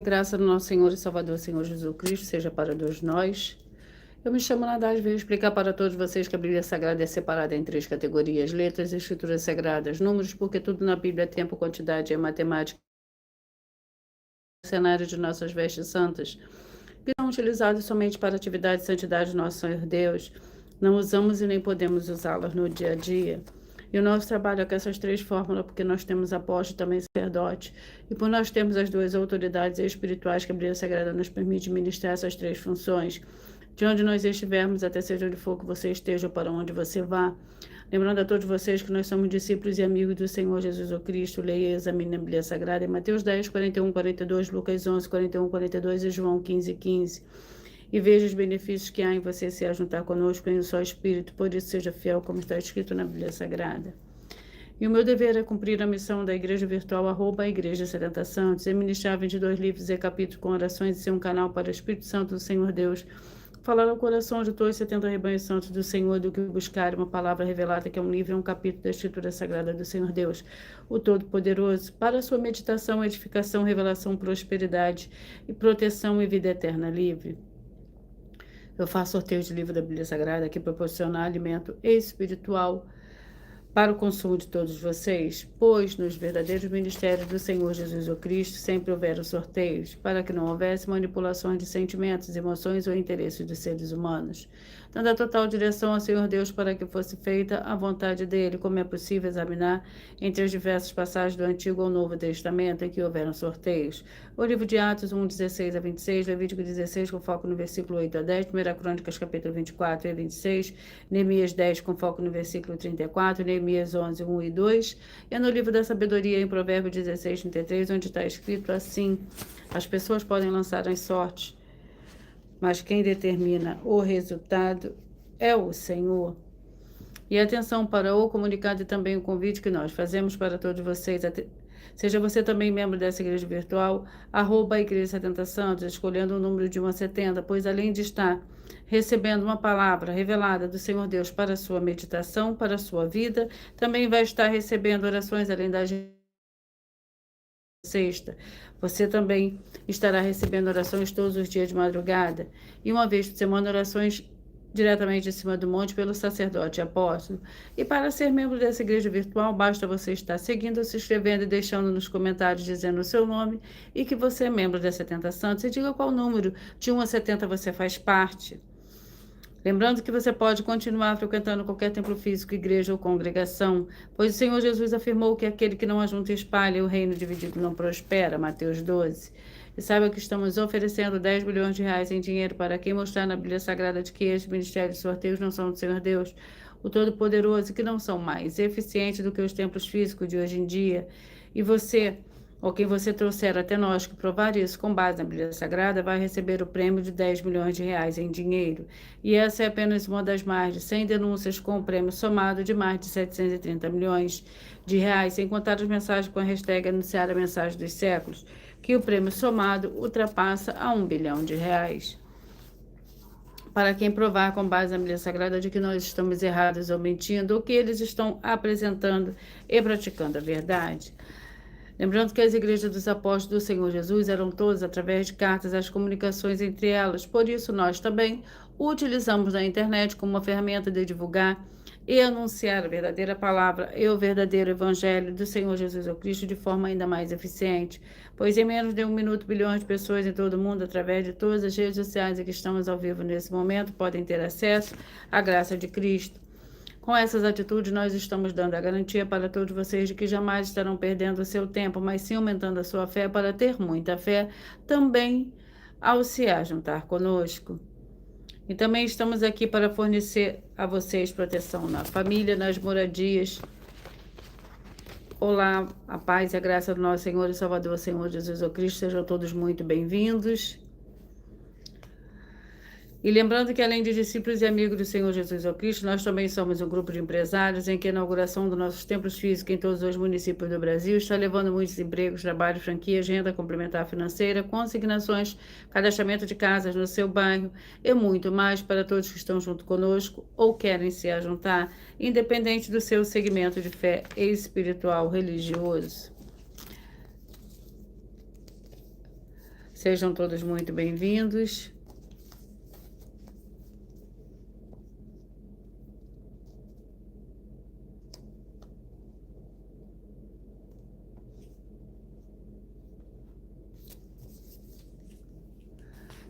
Graça do nosso Senhor e Salvador, Senhor Jesus Cristo, seja para todos nós. Eu me chamo Nadaz, venho explicar para todos vocês que a Bíblia Sagrada é separada em três categorias: letras, escrituras sagradas, números, porque tudo na Bíblia é tempo, quantidade e matemática. Cenário de nossas vestes santas, que são utilizados somente para atividade de santidade do nosso Senhor Deus. Não usamos e nem podemos usá-las no dia a dia. E o nosso trabalho é com essas três fórmulas, porque nós temos apóstolo e também sacerdote. E por nós termos as duas autoridades espirituais que a Bíblia Sagrada nos permite ministrar essas três funções. De onde nós estivermos, até seja onde for que você esteja ou para onde você vá. Lembrando a todos vocês que nós somos discípulos e amigos do Senhor Jesus Cristo. Leia e examine a Bíblia Sagrada em Mateus 10, 41, 42, Lucas 11, 41, 42 e João 15, 15. E veja os benefícios que há em você se ajuntar conosco em um só Espírito, por isso seja fiel, como está escrito na Bíblia Sagrada. E o meu dever é cumprir a missão da Igreja Virtual, @ Igreja 70 Santos, e ministrar 22 livros e capítulos com orações e ser um canal para o Espírito Santo do Senhor Deus, falar ao coração de todos os 70 rebanhos santos do Senhor do que buscar uma palavra revelada, que é um livro e um capítulo da Escritura Sagrada do Senhor Deus, o Todo-Poderoso, para a sua meditação, edificação, revelação, prosperidade e proteção e vida eterna livre. Eu faço sorteio de livro da Bíblia Sagrada que proporciona alimento espiritual para o consumo de todos vocês, pois nos verdadeiros ministérios do Senhor Jesus Cristo sempre houveram sorteios, para que não houvesse manipulações de sentimentos, emoções ou interesses dos seres humanos, dando a total direção ao Senhor Deus para que fosse feita a vontade dele, como é possível examinar entre as diversas passagens do Antigo ou Novo Testamento em que houveram sorteios. O livro de Atos 1, 16 a 26, Levítico 16, com foco no versículo 8 a 10, 1 Crônicas, capítulo 24 e 26, Neemias 10, com foco no versículo 34, Neemias 11, 1 e 2, e no livro da sabedoria, em Provérbios 16, 33, onde está escrito assim: as pessoas podem lançar as sortes, mas quem determina o resultado é o Senhor. E atenção para o comunicado e também o convite que nós fazemos para todos vocês. Seja você também membro dessa igreja virtual, @ Igreja 70 Santos, escolhendo o número de 1 a 70, pois além de estar recebendo uma palavra revelada do Senhor Deus para a sua meditação, para a sua vida, também vai estar recebendo orações além da sexta. Você também estará recebendo orações todos os dias de madrugada, e uma vez por semana orações diretamente em cima do monte pelo sacerdote e apóstolo. E para ser membro dessa igreja virtual, basta você estar seguindo, se inscrevendo e deixando nos comentários dizendo o seu nome e que você é membro da 70 Santos, e diga qual número de 1 a 70 você faz parte. Lembrando que você pode continuar frequentando qualquer templo físico, igreja ou congregação, pois o Senhor Jesus afirmou que aquele que não ajunta e espalha, o reino dividido não prospera, Mateus 12. E saiba que estamos oferecendo 10 bilhões de reais em dinheiro para quem mostrar na Bíblia Sagrada de que estes ministérios de sorteios não são do Senhor Deus, o Todo-Poderoso, e que não são mais eficientes do que os templos físicos de hoje em dia. E você, ou quem você trouxer até nós que provar isso com base na Bíblia Sagrada, vai receber o prêmio de 10 milhões de reais em dinheiro. E essa é apenas uma das mais de 100 denúncias com o prêmio somado de mais de 730 milhões de reais, sem contar as mensagens com a hashtag anunciar a mensagem dos séculos, que o prêmio somado ultrapassa a 1 bilhão de reais. Para quem provar com base na Bíblia Sagrada de que nós estamos errados ou mentindo, ou que eles estão apresentando e praticando a verdade. Lembrando que as igrejas dos apóstolos do Senhor Jesus eram todas através de cartas, as comunicações entre elas. Por isso, nós também utilizamos a internet como uma ferramenta de divulgar e anunciar a verdadeira palavra e o verdadeiro evangelho do Senhor Jesus Cristo de forma ainda mais eficiente. Pois em menos de 1 minuto, bilhões de pessoas em todo o mundo, através de todas as redes sociais em que estamos ao vivo nesse momento, podem ter acesso à graça de Cristo. Com essas atitudes, nós estamos dando a garantia para todos vocês de que jamais estarão perdendo o seu tempo, mas sim aumentando a sua fé para ter muita fé também ao se ajuntar conosco. E também estamos aqui para fornecer a vocês proteção na família, nas moradias. Olá, a paz e a graça do nosso Senhor e Salvador, Senhor Jesus Cristo, sejam todos muito bem-vindos. E lembrando que, além de discípulos e amigos do Senhor Jesus Cristo, nós também somos um grupo de empresários em que a inauguração dos nossos templos físicos em todos os municípios do Brasil está levando muitos empregos, trabalho, franquias, renda complementar financeira, consignações, cadastramento de casas no seu bairro e muito mais para todos que estão junto conosco ou querem se ajuntar, independente do seu segmento de fé espiritual religioso. Sejam todos muito bem-vindos.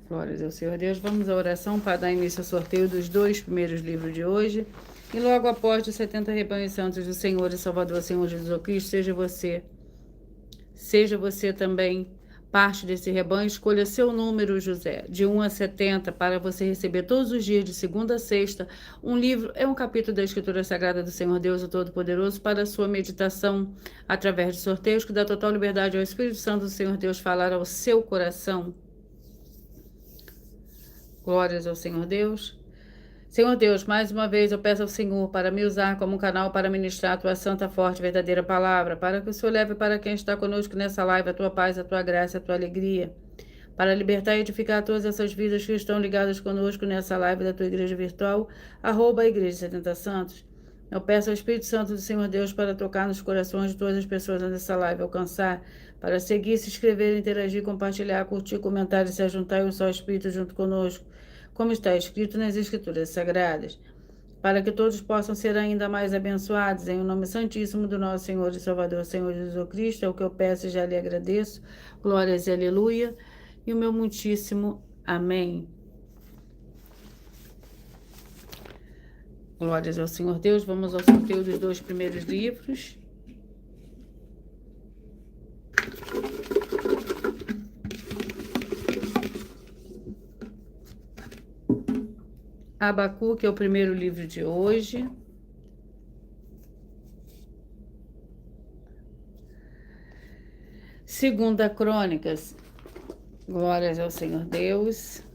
Glórias ao Senhor Deus. Vamos à oração para dar início ao sorteio dos 2 primeiros livros de hoje. E logo após os 70 rebanhos santos do Senhor e Salvador, Senhor Jesus Cristo, seja você também parte desse rebanho. Escolha seu número, José, de 1 a 70, para você receber todos os dias, de segunda a sexta, um livro, um capítulo da Escritura Sagrada do Senhor Deus, o Todo-Poderoso, para a sua meditação através de sorteios, que dá total liberdade ao Espírito Santo do Senhor Deus falar ao seu coração. Glórias ao Senhor Deus. Senhor Deus, mais uma vez eu peço ao Senhor para me usar como um canal para ministrar a tua santa, forte, verdadeira palavra, para que o Senhor leve para quem está conosco nessa live a tua paz, a tua graça, a tua alegria, para libertar e edificar todas essas vidas que estão ligadas conosco nessa live da tua igreja virtual, @igreja 70 Santos. Eu peço ao Espírito Santo do Senhor Deus para tocar nos corações de todas as pessoas nessa live, alcançar, para seguir, se inscrever, interagir, compartilhar, curtir, comentar e se ajuntar em um só Espírito junto conosco, como está escrito nas Escrituras Sagradas, para que todos possam ser ainda mais abençoados, em o nome santíssimo do nosso Senhor e Salvador, Senhor Jesus Cristo, é o que eu peço e já lhe agradeço. Glórias e aleluia, e o meu muitíssimo amém. Glórias ao Senhor Deus. Vamos ao sorteio dos 2 primeiros livros. Abacuque é o primeiro livro de hoje. Segunda Crônicas. Glórias ao Senhor Deus.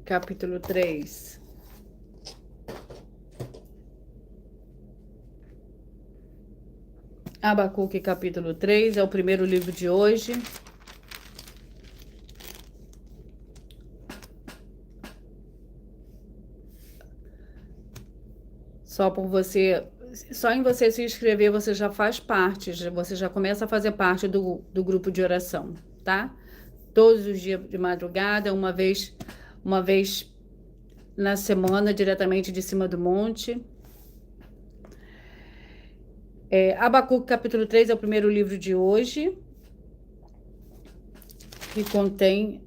Capítulo 3. Abacuque, capítulo 3, é o primeiro livro de hoje. Só em você se inscrever, você já faz parte, você já começa a fazer parte do grupo de oração, tá? Todos os dias de madrugada, uma vez na semana, diretamente de cima do monte. Abacuque, capítulo 3, é o primeiro livro de hoje, que contém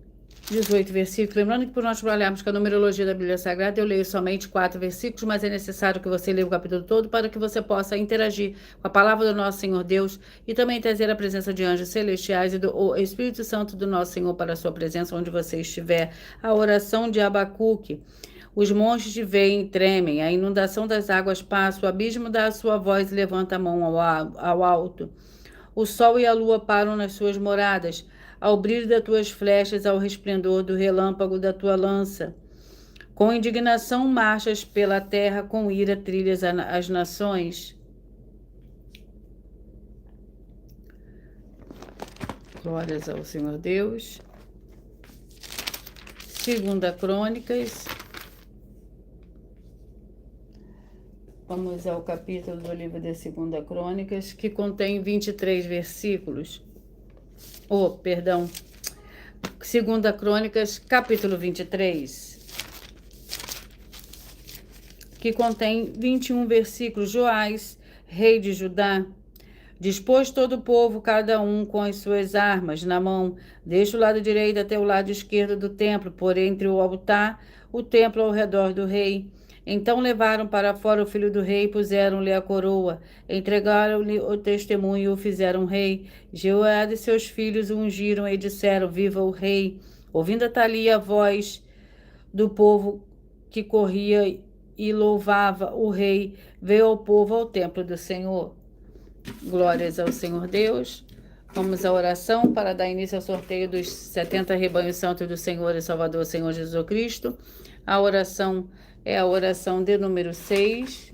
18 versículos. Lembrando que por nós trabalharmos com a numerologia da Bíblia Sagrada, eu leio somente 4 versículos, mas é necessário que você leia o capítulo todo para que você possa interagir com a palavra do nosso Senhor Deus e também trazer a presença de anjos celestiais e do Espírito Santo do nosso Senhor para a sua presença onde você estiver. A oração de Abacuque. Os montes te veem e tremem, a inundação das águas passa, o abismo dá a sua voz e levanta a mão ao alto. O sol e a lua param nas suas moradas, ao brilho das tuas flechas, ao resplendor do relâmpago da tua lança. Com indignação marchas pela terra, com ira trilhas as nações. Glórias ao Senhor Deus. Segunda Crônicas. Vamos ao capítulo do livro de Segunda Crônicas, que contém 23 versículos. Segunda Crônicas, capítulo 23, que contém 21 versículos. Joás, rei de Judá, dispôs todo o povo, cada um com as suas armas na mão, desde o lado direito até o lado esquerdo do templo, por entre o altar, o templo ao redor do rei. Então levaram para fora o filho do rei, puseram-lhe a coroa, entregaram-lhe o testemunho e o fizeram rei. Jeoiada e seus filhos o ungiram e disseram: Viva o rei! Ouvindo Atalia a voz do povo que corria e louvava o rei, veio ao povo ao templo do Senhor. Glórias ao Senhor Deus. Vamos à oração para dar início ao sorteio dos 70 rebanhos santos do Senhor e Salvador, Senhor Jesus Cristo. A oração é a oração de número 6.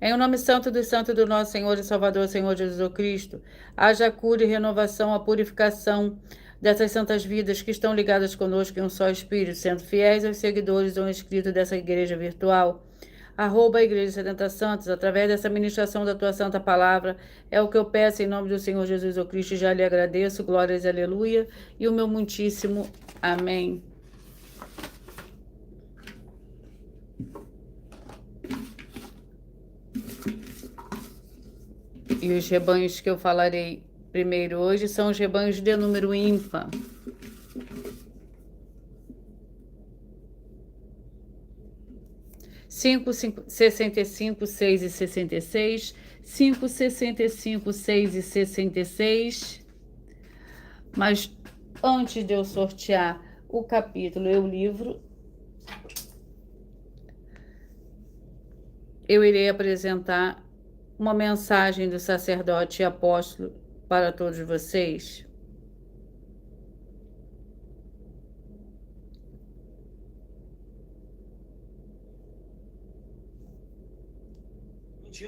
Em o nome santo do nosso Senhor e Salvador, Senhor Jesus Cristo, haja cura e renovação, a purificação dessas santas vidas que estão ligadas conosco em um só Espírito, sendo fiéis aos seguidores ou inscritos dessa igreja virtual. Arroba a Igreja 70 Santos, através dessa ministração da tua santa palavra, é o que eu peço em nome do Senhor Jesus Cristo, e já lhe agradeço, glórias, aleluia, e o meu muitíssimo amém. E os rebanhos que eu falarei primeiro hoje são os rebanhos de número ímpar. Cinco, 65, 6 e 66, 5, 65, 6 e 66. Mas antes de eu sortear o capítulo e o livro, eu irei apresentar uma mensagem do sacerdote e apóstolo para todos vocês.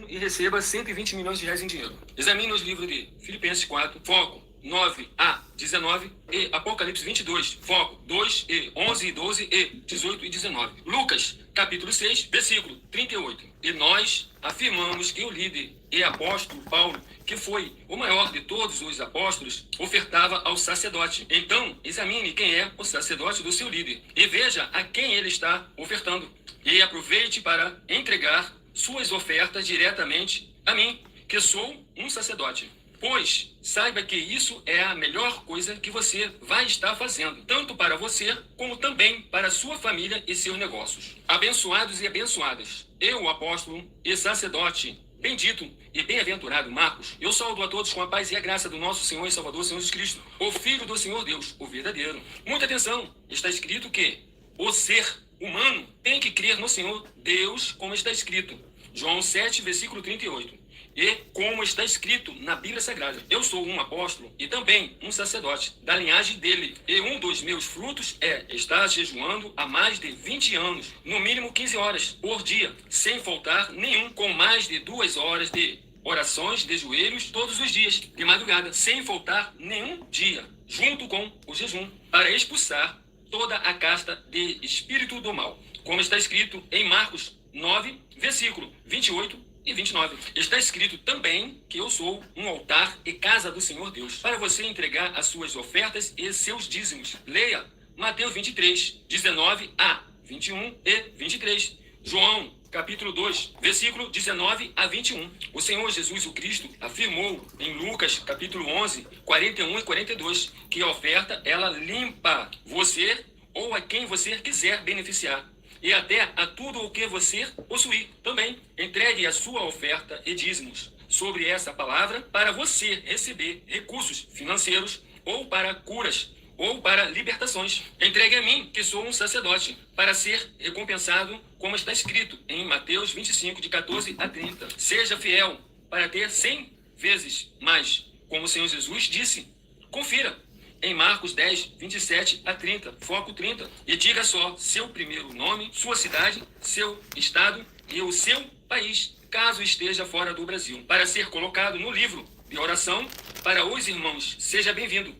E receba 120 milhões de reais em dinheiro. Examine os livros de Filipenses 4, foco 9 a 19 e Apocalipse 22, foco 2 e 11 e 12 e 18 e 19. Lucas, capítulo 6, versículo 38. E nós afirmamos que o líder e apóstolo Paulo, que foi o maior de todos os apóstolos, ofertava ao sacerdote. Então, examine quem é o sacerdote do seu líder e veja a quem ele está ofertando. E aproveite para entregar suas ofertas diretamente a mim, que sou um sacerdote. Pois saiba que isso é a melhor coisa que você vai estar fazendo, tanto para você, como também para sua família e seus negócios. Abençoados e abençoadas, eu, o apóstolo e sacerdote, bendito e bem-aventurado Marcos, eu saúdo a todos com a paz e a graça do nosso Senhor e Salvador, Senhor Jesus Cristo, o Filho do Senhor Deus, o verdadeiro. Muita atenção, está escrito que o ser humano tem que crer no Senhor Deus, como está escrito. João 7, versículo 38. E como está escrito na Bíblia Sagrada, eu sou um apóstolo e também um sacerdote da linhagem dele. E um dos meus frutos é estar jejuando há mais de 20 anos, no mínimo 15 horas por dia, sem faltar nenhum, com mais de 2 horas de orações de joelhos todos os dias, de madrugada, sem faltar nenhum dia, junto com o jejum, para expulsar toda a casta de espírito do mal. Como está escrito em Marcos 9, versículo 28 e 29. Está escrito também que eu sou um altar e casa do Senhor Deus, para você entregar as suas ofertas e seus dízimos. Leia Mateus 23, 19 a 21 e 23. João, capítulo 2, versículo 19 a 21. O Senhor Jesus o Cristo afirmou em Lucas, capítulo 11, 41 e 42, que a oferta, ela limpa você ou a quem você quiser beneficiar. E até a tudo o que você possuir também. Entregue a sua oferta e dízimos sobre essa palavra para você receber recursos financeiros ou para curas ou para libertações. Entregue a mim, que sou um sacerdote, para ser recompensado, como está escrito em Mateus 25, de 14 a 30. Seja fiel para ter 100 vezes mais, como o Senhor Jesus disse. Confira em Marcos 10, 27 a 30, foco 30. E diga só seu primeiro nome, sua cidade, seu estado e o seu país, caso esteja fora do Brasil, para ser colocado no livro de oração para os irmãos. Seja bem-vindo.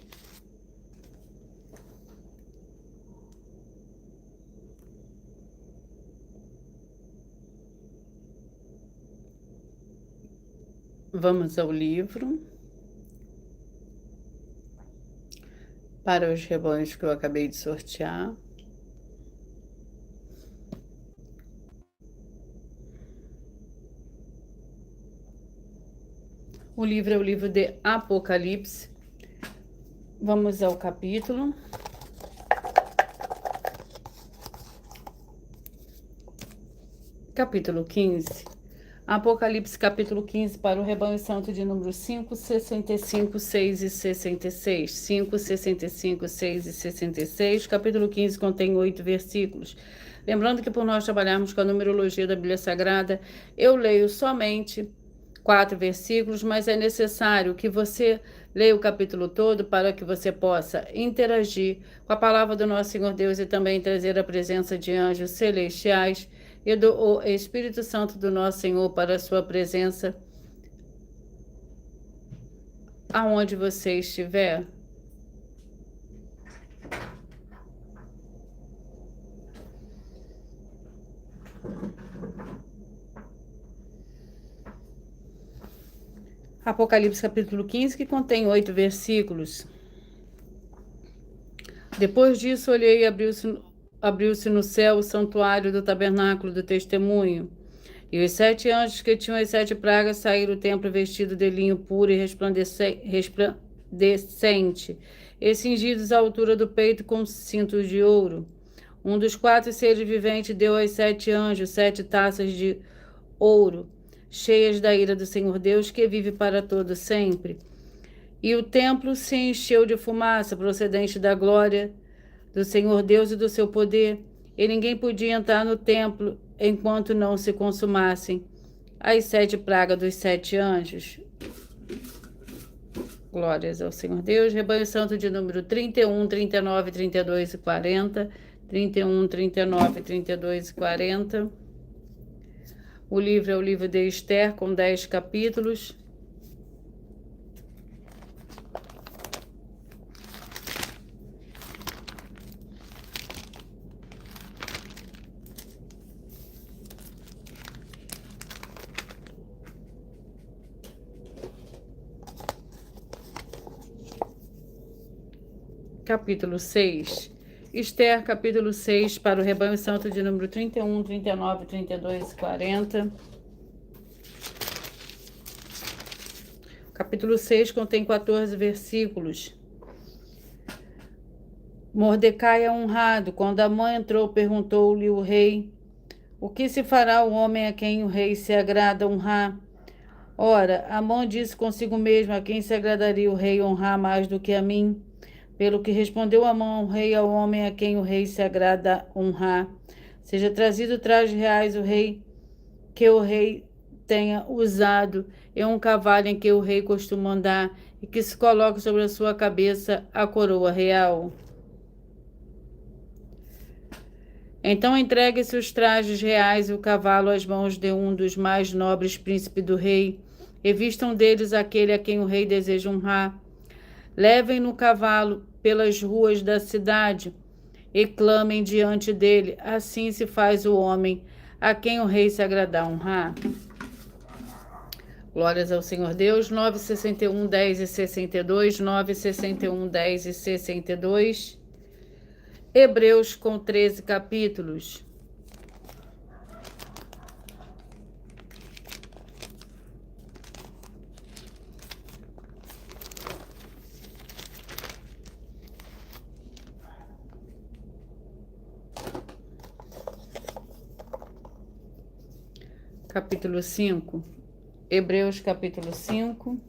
Vamos ao livro. Para os rebanhos que eu acabei de sortear. O livro é o livro de Apocalipse. Vamos ao capítulo. Capítulo 15. Apocalipse, capítulo 15, para o rebanho santo de número 5, 65, 6 e 66. 5, 65, 6 e 66. Capítulo 15 contém 8 versículos. Lembrando que por nós trabalharmos com a numerologia da Bíblia Sagrada, eu leio somente 4 versículos, mas é necessário que você leia o capítulo todo para que você possa interagir com a palavra do nosso Senhor Deus e também trazer a presença de anjos celestiais e do Espírito Santo do nosso Senhor para a sua presença aonde você estiver. Apocalipse capítulo 15, que contém 8 versículos. Depois disso, olhei e abriu-se no céu o santuário do tabernáculo do testemunho. E os 7 anjos que tinham as 7 pragas saíram do templo vestidos de linho puro e resplandecente, e cingidos à altura do peito com cintos de ouro. Um dos 4 seres viventes deu aos 7 anjos 7 taças de ouro, cheias da ira do Senhor Deus, que vive para todo sempre. E o templo se encheu de fumaça procedente da glória do Senhor Deus e do seu poder, e ninguém podia entrar no templo enquanto não se consumassem as 7 pragas dos 7 anjos. Glórias ao Senhor Deus. Rebanho Santo de número 31, 39, 32 e 40. 31, 39, 32 e 40. O livro é o livro de Esther, com 10 capítulos. Capítulo 6. Esther, capítulo 6, para o Rebanho Santo de número 31, 39, 32 e 40. Capítulo 6 contém 14 versículos. Mordecai é honrado. Quando Amã entrou, perguntou-lhe o rei: o que se fará o homem a quem o rei se agrada honrar? Ora, Amã disse consigo mesmo: a quem se agradaria o rei honrar mais do que a mim? Pelo que respondeu Amã ao rei, ao homem a quem o rei se agrada honrar: seja trazido trajes reais que o rei tenha usado, e um cavalo em que o rei costuma andar, e que se coloque sobre a sua cabeça a coroa real. Então entregue-se os trajes reais e o cavalo às mãos de um dos mais nobres príncipes do rei, e vistam deles aquele a quem o rei deseja honrar. Levem no cavalo pelas ruas da cidade e clamem diante dele. Assim se faz o homem a quem o rei se agradar honrar. Glórias ao Senhor Deus. 9, 61, 10 e 62. 9, 61, 10 e 62. Hebreus com 13 capítulos. Capítulo 5. Hebreus capítulo 5.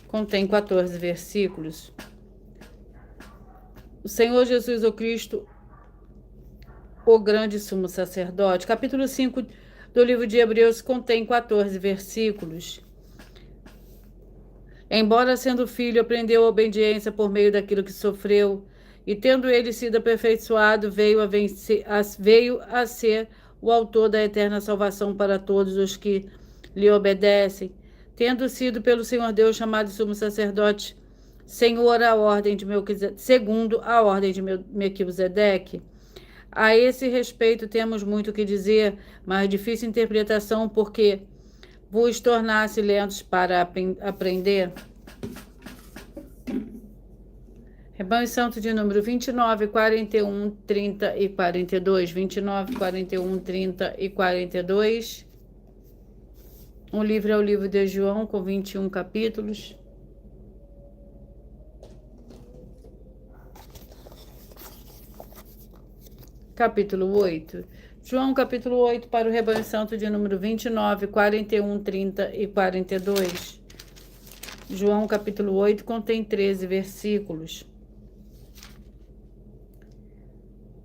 Contém 14 versículos. O Senhor Jesus, o Cristo, o grande sumo sacerdote. Capítulo 5 do livro de Hebreus contém 14 versículos. Embora sendo filho, aprendeu a obediência por meio daquilo que sofreu, e tendo ele sido aperfeiçoado, veio a ser o autor da eterna salvação para todos os que lhe obedecem, tendo sido pelo Senhor Deus chamado sumo sacerdote, segundo a ordem de Melquisedeque. A esse respeito temos muito que dizer, mas difícil interpretação, porque vos tornasse lentos para aprender. Rebanho Santo de número 29, 41, 30 e 42. 29, 41, 30 e 42. O livro é o livro de João, com 21 capítulos. Capítulo 8. João, capítulo 8, para o Rebanho Santo de número 29, 41, 30 e 42. João, capítulo 8, contém 13 versículos.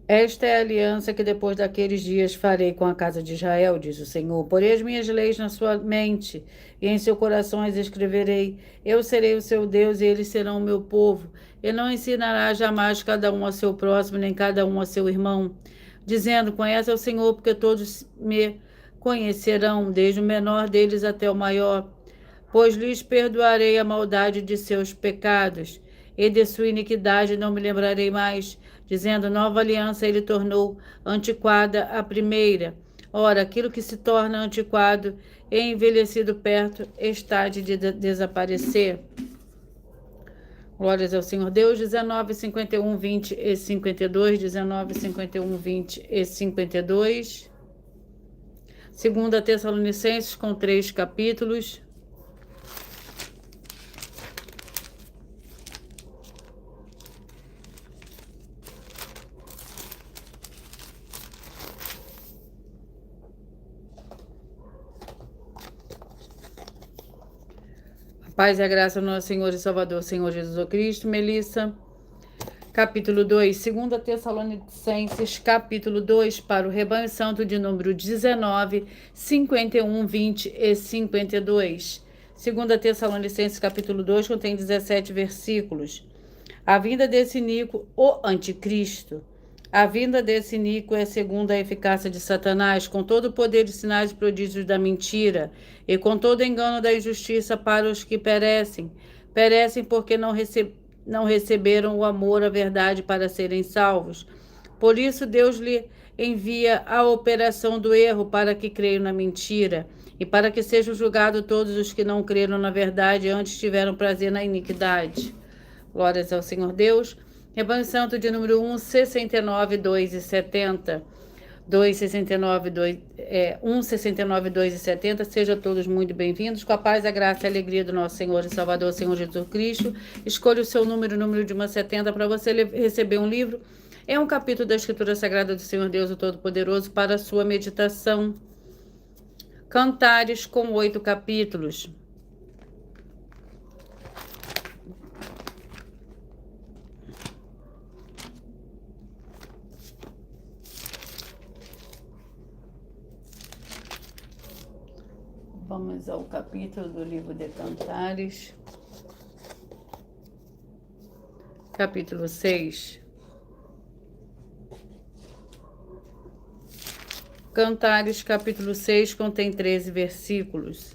Esta é a aliança que depois daqueles dias farei com a casa de Israel, diz o Senhor. Porei as minhas leis na sua mente e em seu coração as escreverei. Eu serei o seu Deus e eles serão o meu povo. E não ensinará jamais cada um a seu próximo, nem cada um a seu irmão, dizendo: Conhece ao Senhor, porque todos me conhecerão, desde o menor deles até o maior. Pois lhes perdoarei a maldade de seus pecados, e de sua iniquidade não me lembrarei mais. Dizendo: Nova aliança ele tornou antiquada a primeira. Ora, aquilo que se torna antiquado e envelhecido perto está de desaparecer. Glórias ao Senhor Deus. 19, 51, 20 e 52. 19, 51, 20 e 52. Segunda Tessalonicenses, com 3 capítulos. A paz e a graça do nosso Senhor e Salvador, Senhor Jesus Cristo. Melissa. Capítulo 2, 2 Tessalonicenses, capítulo 2, para o rebanho santo de número 19, 51, 20 e 52. 2 Tessalonicenses, capítulo 2, contém 17 versículos. A vinda desse Nico, o anticristo. A vinda desse Nico é segundo a eficácia de Satanás, com todo o poder de sinais e prodígios da mentira, e com todo o engano da injustiça para os que perecem. Perecem porque não receberam o amor à verdade para serem salvos. Por isso Deus lhe envia a operação do erro para que creiam na mentira, e para que sejam julgados todos os que não creram na verdade e antes tiveram prazer na iniquidade. Glórias ao Senhor Deus. Rebanho Santo de número 1, 69, 2 e 70. 269, 169, 2 e 70. Sejam todos muito bem-vindos. Com a paz, a graça e a alegria do nosso Senhor e Salvador, Senhor Jesus Cristo. Escolha o seu número de uma 70, para você receber um livro. É um capítulo da Escritura Sagrada do Senhor Deus, o Todo-Poderoso, para a sua meditação. Cantares, com 8 capítulos. Vamos ao capítulo do livro de Cantares. Capítulo 6. Cantares, capítulo 6, contém 13 versículos.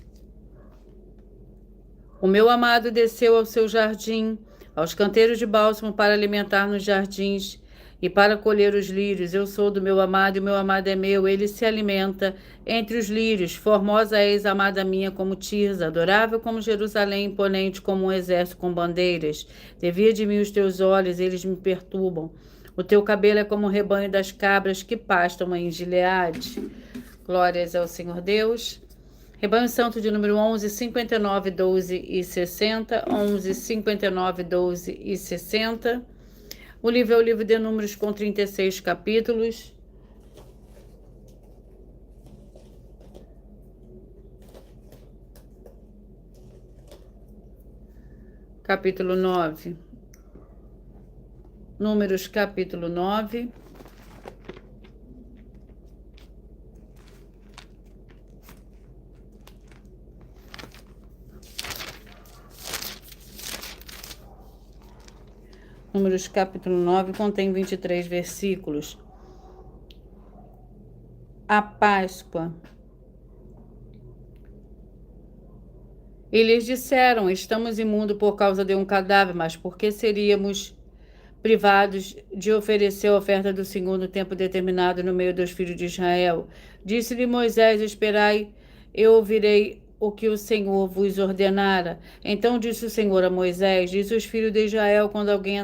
O meu amado desceu ao seu jardim, aos canteiros de bálsamo, para alimentar nos jardins e para colher os lírios. Eu sou do meu amado e o meu amado é meu. Ele se alimenta entre os lírios. Formosa és, amada minha, como Tirza, adorável como Jerusalém, imponente como um exército com bandeiras. Desvia de mim os teus olhos, eles me perturbam. O teu cabelo é como o rebanho das cabras que pastam em Gileade. Glórias ao Senhor Deus. Rebanho Santo de número 11, 59, 12 e 60. 11, 59, 12 e 60. O livro é o livro de Números, com 36 capítulos. Capítulo 9. Números, capítulo 9. Números, capítulo 9, contém 23 versículos. A Páscoa. E lhes disseram: estamos imundos por causa de um cadáver, mas por que seríamos privados de oferecer a oferta do segundo tempo determinado no meio dos filhos de Israel? Disse-lhe Moisés: esperai, eu ouvirei o que o Senhor vos ordenara. Então disse o Senhor a Moisés: diz os filhos de Israel, quando alguém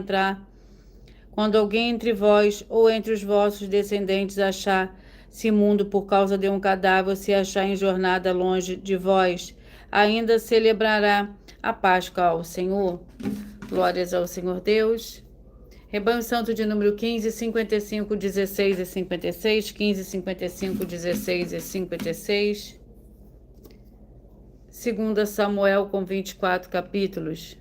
entre vós ou entre os vossos descendentes achar-se imundo por causa de um cadáver, ou se achar em jornada longe de vós, ainda celebrará a Páscoa ao Senhor. Glórias ao Senhor Deus. Rebanho Santo de número 15, 55, 16 e 56. 15, 55, 16 e 56. 2 Samuel, com 24 capítulos.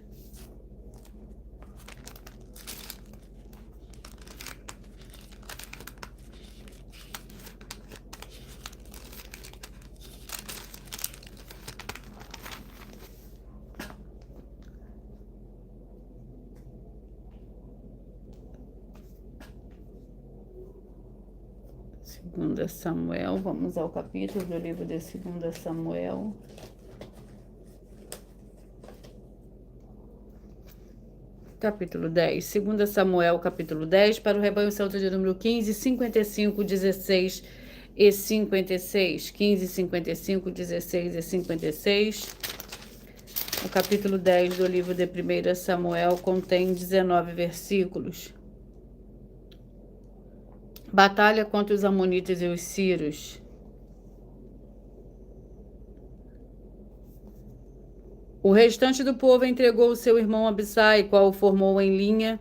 2 Samuel, vamos ao capítulo do livro de 2 Samuel. Capítulo 10. 2 Samuel, capítulo 10, para o rebanho santo de número 15, 55, 16 e 56. 15, 55, 16 e 56. O capítulo 10 do livro de 1 Samuel contém 19 versículos. Batalha contra os amonitas e os sírios. O restante do povo entregou o seu irmão Abissai, qual o formou em linha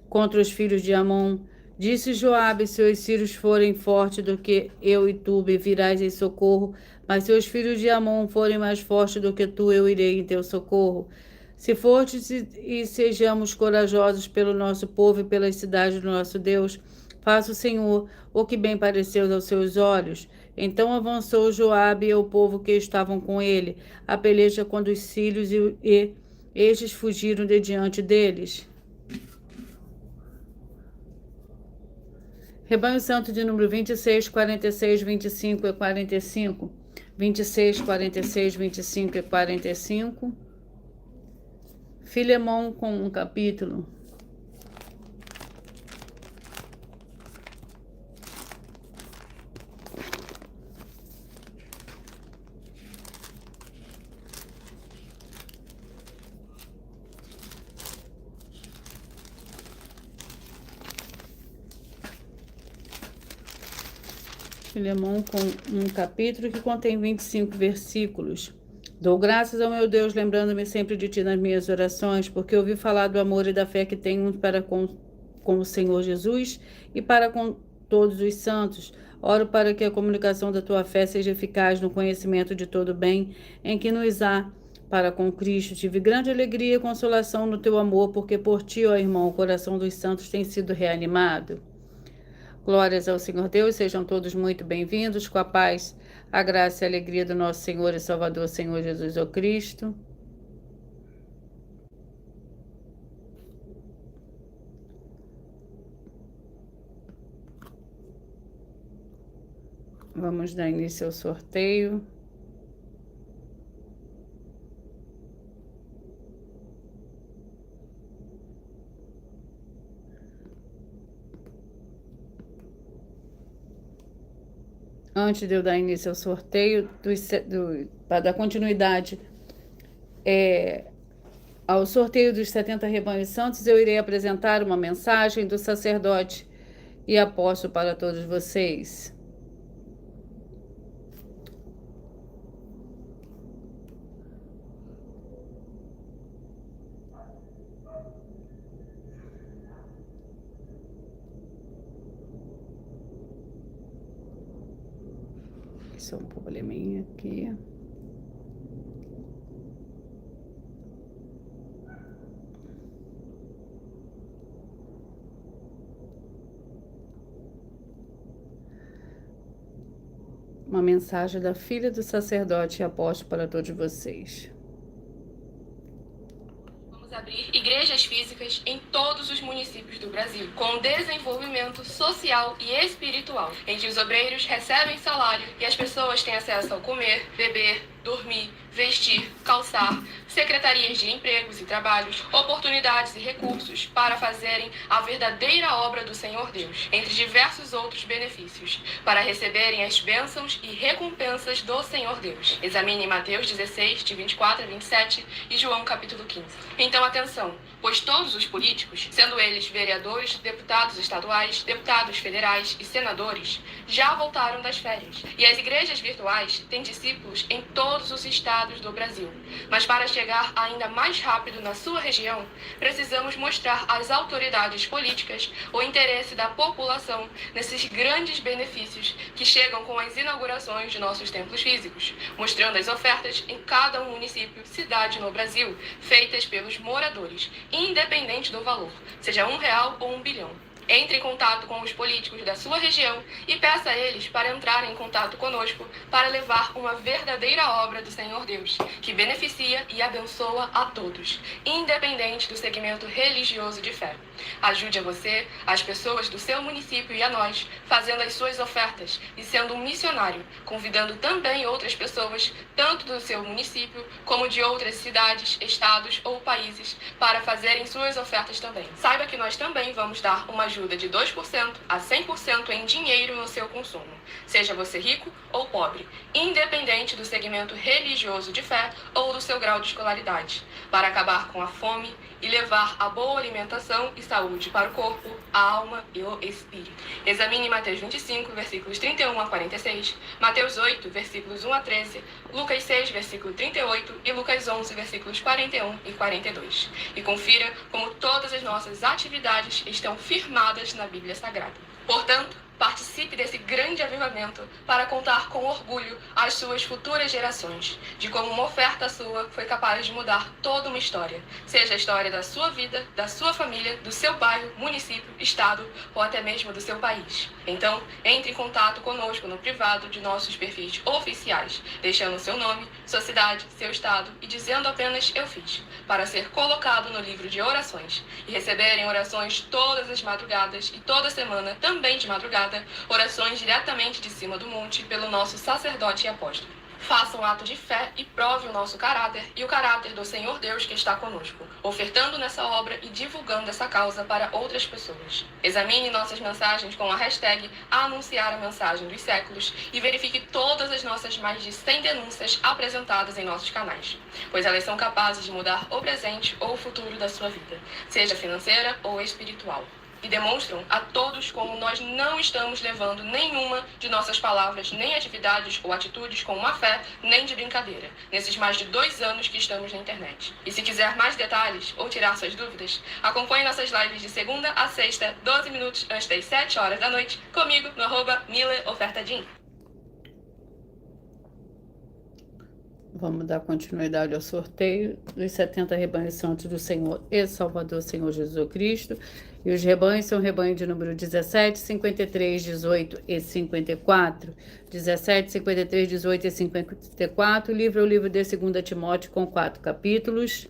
contra os filhos de Amon. Disse Joabe: se os sírios forem fortes do que eu e tu, me virás em socorro, mas se os filhos de Amon forem mais fortes do que tu, eu irei em teu socorro. Se fortes e sejamos corajosos pelo nosso povo e pelas cidades do nosso Deus, faça o Senhor o que bem pareceu aos seus olhos. Então avançou Joabe e o povo que estavam com ele, a peleja contra os sírios, e estes fugiram de diante deles. Rebanho santo de número 26, 46, 25 e 45. 26, 46, 25 e 45. Filemão com um capítulo. Filemão com um capítulo que contém 25 versículos. Dou graças ao meu Deus, lembrando-me sempre de ti nas minhas orações, porque ouvi falar do amor e da fé que tenho para com o Senhor Jesus e para com todos os santos. Oro para que a comunicação da tua fé seja eficaz no conhecimento de todo bem, em que nos há para com Cristo. Tive grande alegria e consolação no teu amor, porque por ti, ó irmão, o coração dos santos tem sido reanimado. Glórias ao Senhor Deus, sejam todos muito bem-vindos, com a paz, a graça e a alegria do nosso Senhor e Salvador, Senhor Jesus o Cristo. Vamos dar início ao sorteio. Antes de eu dar início ao sorteio, para dar continuidade ao sorteio dos 70 rebanhos santos, eu irei apresentar uma mensagem do sacerdote e apóstolo para todos vocês. Só um probleminha aqui. Uma mensagem da filha do sacerdote e apóstolo para todos vocês. Abrir igrejas físicas em todos os municípios do Brasil, com desenvolvimento social e espiritual, em que os obreiros recebem salário e as pessoas têm acesso ao comer, beber, dormir, vestir, calçar, secretarias de empregos e trabalhos, oportunidades e recursos para fazerem a verdadeira obra do Senhor Deus, entre diversos outros benefícios, para receberem as bênçãos e recompensas do Senhor Deus. Examine Mateus 16, de 24 a 27 e João capítulo 15. Então atenção, pois todos os políticos, sendo eles vereadores, deputados estaduais, deputados federais e senadores, já voltaram das férias. E as igrejas virtuais têm discípulos em todos os estados do Brasil. Mas para chegar ainda mais rápido na sua região, precisamos mostrar às autoridades políticas o interesse da população nesses grandes benefícios que chegam com as inaugurações de nossos templos físicos, mostrando as ofertas em cada município, cidade no Brasil, feitas pelos moradores, independente do valor, seja R$1 ou R$1 bilhão. Entre em contato com os políticos da sua região e peça a eles para entrarem em contato conosco para levar uma verdadeira obra do Senhor Deus, que beneficia e abençoa a todos, independente do segmento religioso de fé. Ajude a você, as pessoas do seu município e a nós, fazendo as suas ofertas e sendo um missionário, convidando também outras pessoas, tanto do seu município como de outras cidades, estados ou países, para fazerem suas ofertas também. Saiba que nós também vamos dar uma ajuda de 2% a 100% em dinheiro no seu consumo, seja você rico ou pobre, independente do segmento religioso de fé ou do seu grau de escolaridade, para acabar com a fome e levar a boa alimentação e saúde para o corpo, a alma e o espírito. Examine Mateus 25, versículos 31 a 46, Mateus 8, versículos 1 a 13, Lucas 6, versículo 38 e Lucas 11, versículos 41 e 42. E confira como todas as nossas atividades estão firmadas na Bíblia Sagrada. Portanto, participe desse grande avivamento para contar com orgulho às suas futuras gerações de como uma oferta sua foi capaz de mudar toda uma história, seja a história da sua vida, da sua família, do seu bairro, município, estado ou até mesmo do seu país. Então, entre em contato conosco no privado de nossos perfis oficiais, deixando seu nome, sua cidade, seu estado e dizendo apenas "eu fiz", para ser colocado no livro de orações e receberem orações todas as madrugadas e toda semana, também de madrugada, orações diretamente de cima do monte pelo nosso sacerdote e apóstolo. Faça um ato de fé e prove o nosso caráter e o caráter do Senhor Deus que está conosco, ofertando nessa obra e divulgando essa causa para outras pessoas. Examine nossas mensagens com a hashtag Anunciar a Mensagem dos Séculos e verifique todas as nossas mais de 100 denúncias apresentadas em nossos canais, pois elas são capazes de mudar o presente ou o futuro da sua vida, seja financeira ou espiritual. E demonstram a todos como nós não estamos levando nenhuma de nossas palavras, nem atividades ou atitudes com má fé, nem de brincadeira, nesses mais de 2 anos que estamos na internet. E se quiser mais detalhes ou tirar suas dúvidas, acompanhe nossas lives de segunda a sexta, 12 minutos antes das 7 horas da noite, comigo no @MileOfertaDin. Vamos dar continuidade ao sorteio dos 70 rebanhos santos do Senhor e Salvador Senhor Jesus Cristo. E os rebanhos são rebanho de número 17, 53, 18 e 54. 17, 53, 18 e 54. O livro é o livro de 2 Timóteo com 4 capítulos.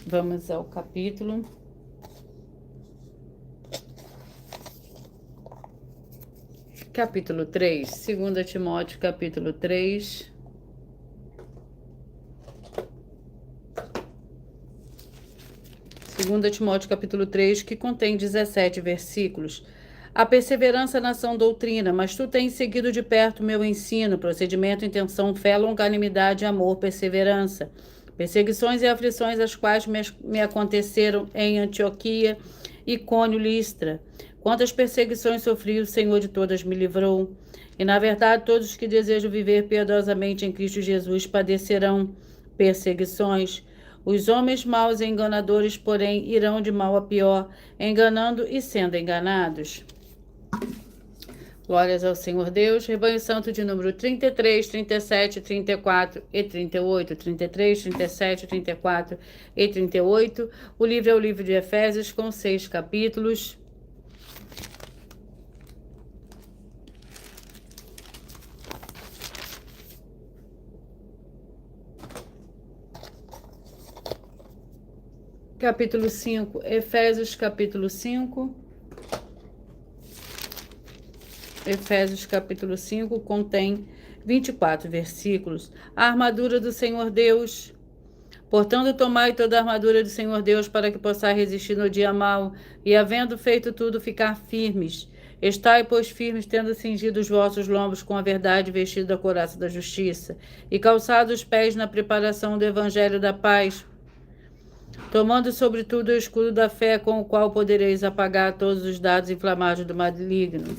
Vamos ao capítulo. Capítulo 3, 2 Timóteo, capítulo 3. Segunda Timóteo, capítulo 3, que contém 17 versículos. A perseverança na sã doutrina, mas tu tens seguido de perto meu ensino, procedimento, intenção, fé, longanimidade, amor, perseverança. Perseguições e aflições as quais me aconteceram em Antioquia, Icônio, Listra. Quantas perseguições sofri, o Senhor de todas me livrou. E, na verdade, todos os que desejam viver piedosamente em Cristo Jesus padecerão perseguições. Os homens maus e enganadores, porém, irão de mal a pior, enganando e sendo enganados. Glórias ao Senhor Deus. Rebanho santo de número 33, 37, 34 e 38. 33, 37, 34 e 38. O livro é o livro de Efésios, com 6 capítulos. Capítulo 5, Efésios, capítulo 5. Efésios, capítulo 5, contém 24 versículos. A armadura do Senhor Deus. Portanto, tomai toda a armadura do Senhor Deus, para que possais resistir no dia mau, e havendo feito tudo, ficar firmes. Estai, pois, firmes, tendo cingido os vossos lombos com a verdade, vestido da couraça da justiça, e calçados os pés na preparação do evangelho da paz, tomando sobretudo o escudo da fé, com o qual podereis apagar todos os dardos inflamados do maligno.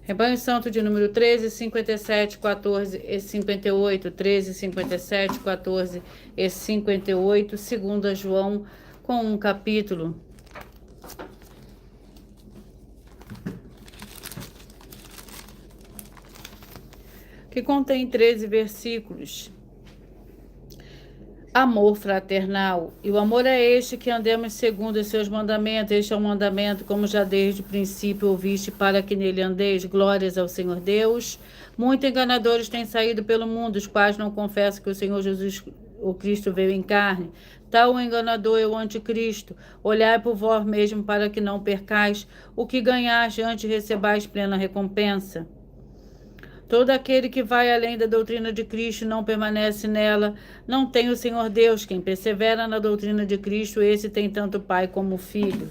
Rebanho santo de número 13, 57, 14 e 58. 13, 57, 14 e 58. 2 João, com um capítulo. Que contém 13 versículos. amor fraternal. E o amor é este, que andemos segundo os seus mandamentos. Este é o mandamento, como já desde o princípio ouviste, para que nele andeis. Glórias ao Senhor Deus. Muitos enganadores têm saído pelo mundo, os quais não confessam que o Senhor Jesus, o Cristo, veio em carne. Tal enganador é o anticristo. Olhai por vós mesmo, para que não percais o que ganhaste, antes recebais plena recompensa. Todo aquele que vai além da doutrina de Cristo, não permanece nela, não tem o Senhor Deus. Quem persevera na doutrina de Cristo, esse tem tanto Pai como Filho.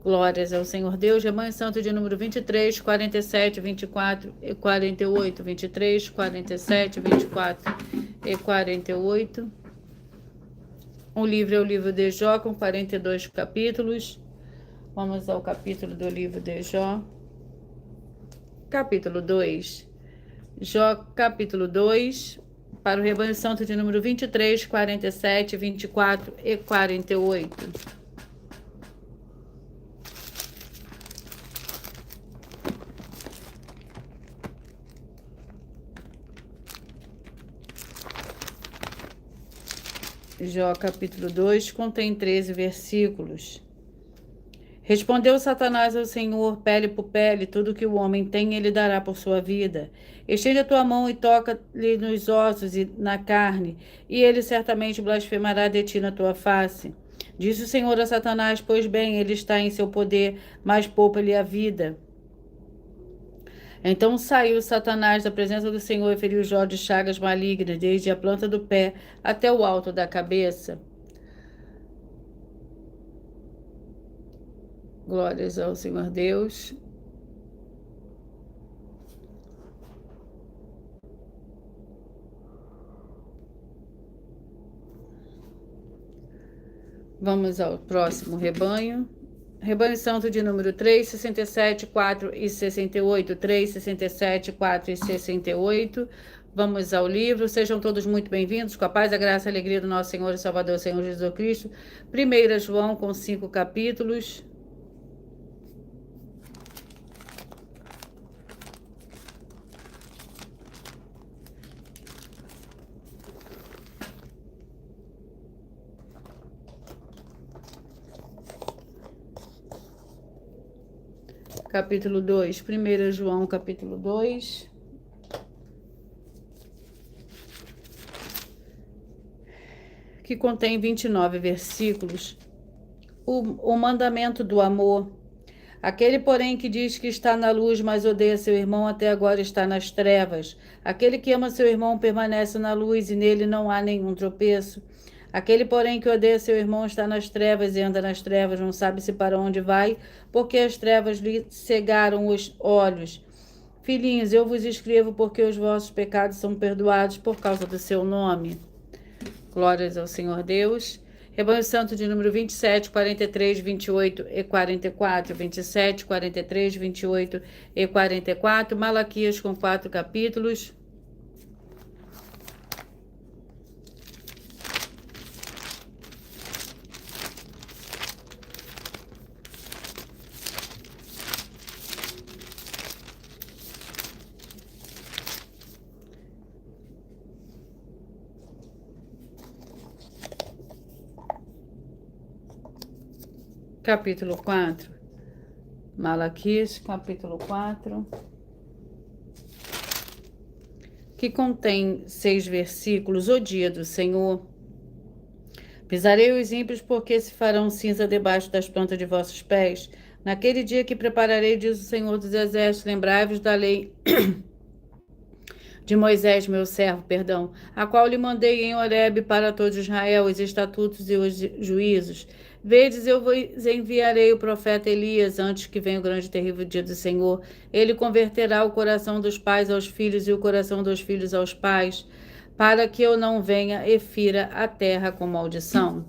Glórias ao Senhor Deus. Rebanho Santo de número 23, 47, 24 e 48. 23, 47, 24 e 48. O livro é o livro de Jó, com 42 capítulos. Vamos ao capítulo do livro de Jó. Capítulo 2. Jó, capítulo 2, para o Rebanho Santo de número 23, 47, 24 e 48. Jó, capítulo 2, contém 13 versículos. Respondeu Satanás ao Senhor: pele por pele, tudo que o homem tem, ele dará por sua vida. Estende a tua mão e toca-lhe nos ossos e na carne, e ele certamente blasfemará de ti na tua face. Disse o Senhor a Satanás: pois bem, ele está em seu poder, mas poupa-lhe a vida. Então saiu Satanás da presença do Senhor e feriu Jó de chagas malignas, desde a planta do pé até o alto da cabeça. Glórias ao Senhor Deus. Vamos ao próximo rebanho. Rebanho Santo de número 3, 67, 4 e 68. 3, 67, 4 e 68. Vamos ao livro. Sejam todos muito bem-vindos, com a paz, a graça e a alegria do nosso Senhor e Salvador, Senhor Jesus Cristo. 1 João, com 5 capítulos. Capítulo 2, 1 João, capítulo 2. Que contém 29 versículos. O mandamento do amor. Aquele, porém, que diz que está na luz, mas odeia seu irmão, até agora está nas trevas. Aquele que ama seu irmão permanece na luz, e nele não há nenhum tropeço. Aquele, porém, que odeia seu irmão está nas trevas e anda nas trevas, não sabe-se para onde vai, porque as trevas lhe cegaram os olhos. Filhinhos, eu vos escrevo porque os vossos pecados são perdoados por causa do seu nome. Glórias ao Senhor Deus. Rebanho Santo de número 27, 43, 28 e 44. 27, 43, 28 e 44. Malaquias, com 4 capítulos. Capítulo 4. Malaquias, capítulo 4. Que contém 6 versículos. O dia do Senhor. Pisarei os ímpios, porque se farão cinza debaixo das plantas de vossos pés. Naquele dia que prepararei, diz o Senhor dos Exércitos, lembrai-vos da lei de Moisés, meu servo, a qual lhe mandei em Horebe para todo Israel, os estatutos e os juízos. Vedes, eu vos enviarei o profeta Elias, antes que venha o grande e terrível dia do Senhor. Ele converterá o coração dos pais aos filhos e o coração dos filhos aos pais, para que eu não venha e fira a terra com maldição.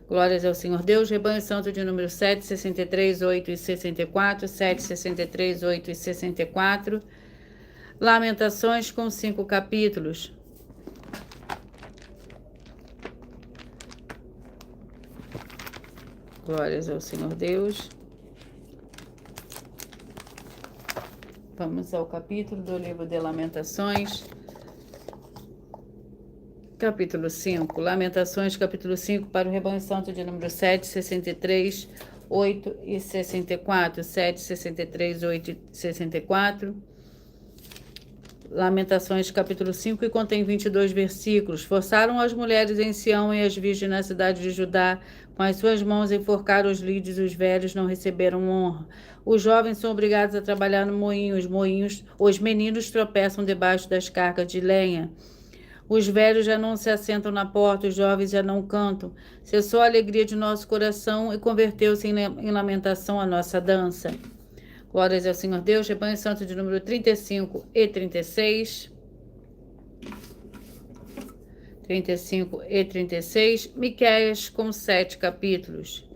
Glórias ao Senhor Deus. Rebanho Santo de número 7, 63, 8 e 64. 7, 63, 8 e 64. Lamentações, com 5 capítulos. Glórias ao Senhor Deus. Vamos ao capítulo do livro de Lamentações. capítulo 5, Lamentações, capítulo 5, para o rebanho santo de número 7, 63, 8 e 64, 7, 63, 8 e 64. Lamentações, capítulo 5, que contém 22 versículos. Forçaram as mulheres em Sião e as virgens na cidade de Judá. Com as suas mãos enforcaram os lídios, os velhos não receberam honra. Os jovens são obrigados a trabalhar no moinho, os meninos tropeçam debaixo das cargas de lenha. Os velhos já não se assentam na porta, os jovens já não cantam. Cessou a alegria de nosso coração e converteu-se em lamentação a nossa dança. Glórias ao Senhor Deus, rebanho santo de número 35 e 36. 35 e 36. Miqueias com 7 capítulos.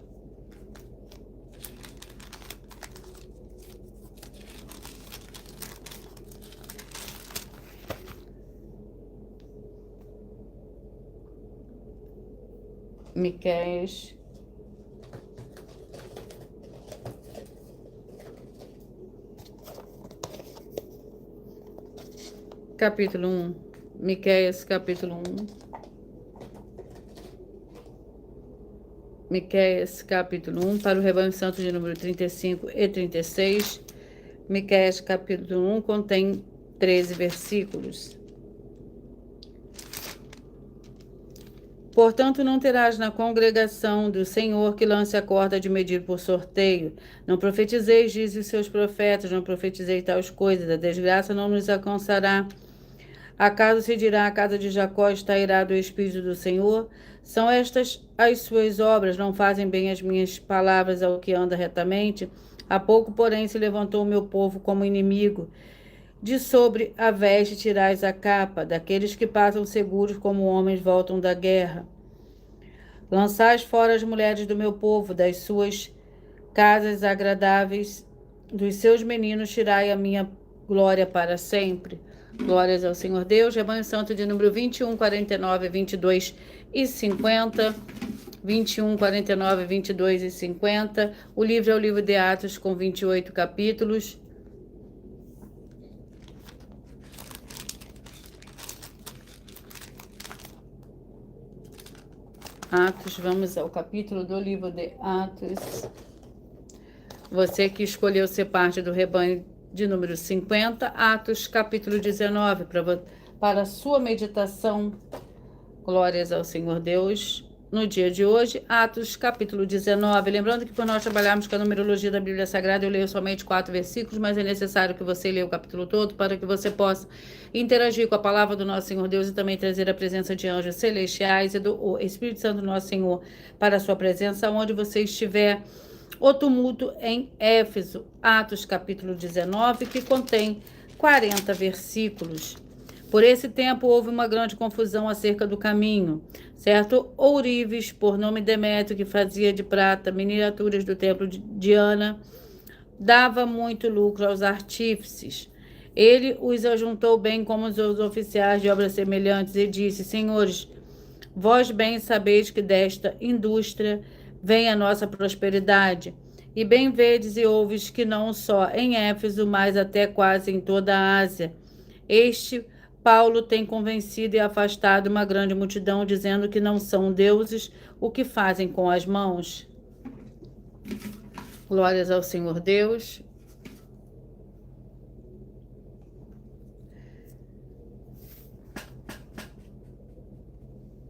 Miqueias capítulo 1. Miqueias capítulo 1. Miqueias capítulo 1 para o rebanho santo de número 35 e 36. Miqueias capítulo 1 contém 13 versículos. Portanto, não terás na congregação do Senhor que lance a corda de medir por sorteio. Não profetizeis, dizem os seus profetas, não profetizei tais coisas, a desgraça não nos alcançará. Acaso se dirá, a casa de Jacó está irado o Espírito do Senhor? São estas as suas obras, não fazem bem as minhas palavras ao que anda retamente? Há pouco, porém, se levantou o meu povo como inimigo. De sobre a veste tirais a capa, daqueles que passam seguros como homens voltam da guerra. Lançais fora as mulheres do meu povo, das suas casas agradáveis, dos seus meninos tirai a minha glória para sempre. Glórias ao Senhor Deus, rebanho santo de número 21, 49, 22 e 50. 21, 49, 22 e 50. O livro é o livro de Atos com 28 capítulos. Atos, vamos ao capítulo do livro de Atos. Você que escolheu ser parte do rebanho de número 50, Atos, capítulo 19, para a sua meditação. Glórias ao Senhor Deus. No dia de hoje, Atos, capítulo 19. Lembrando que por nós trabalharmos com a numerologia da Bíblia Sagrada, eu leio somente 4 versículos, mas é necessário que você leia o capítulo todo para que você possa interagir com a palavra do nosso Senhor Deus e também trazer a presença de anjos celestiais e do Espírito Santo do nosso Senhor para a sua presença, onde você estiver. O tumulto em Éfeso, Atos, capítulo 19, que contém 40 versículos. Por esse tempo houve uma grande confusão acerca do caminho. Certo ourives, por nome Demétrio, que fazia de prata miniaturas do templo de Diana, dava muito lucro aos artífices. Ele os ajuntou bem como os oficiais de obras semelhantes e disse: Senhores, vós bem sabeis que desta indústria vem a nossa prosperidade. E bem vedes e ouves que não só em Éfeso, mas até quase em toda a Ásia, Paulo tem convencido e afastado uma grande multidão, dizendo que não são deuses o que fazem com as mãos. Glórias ao Senhor Deus.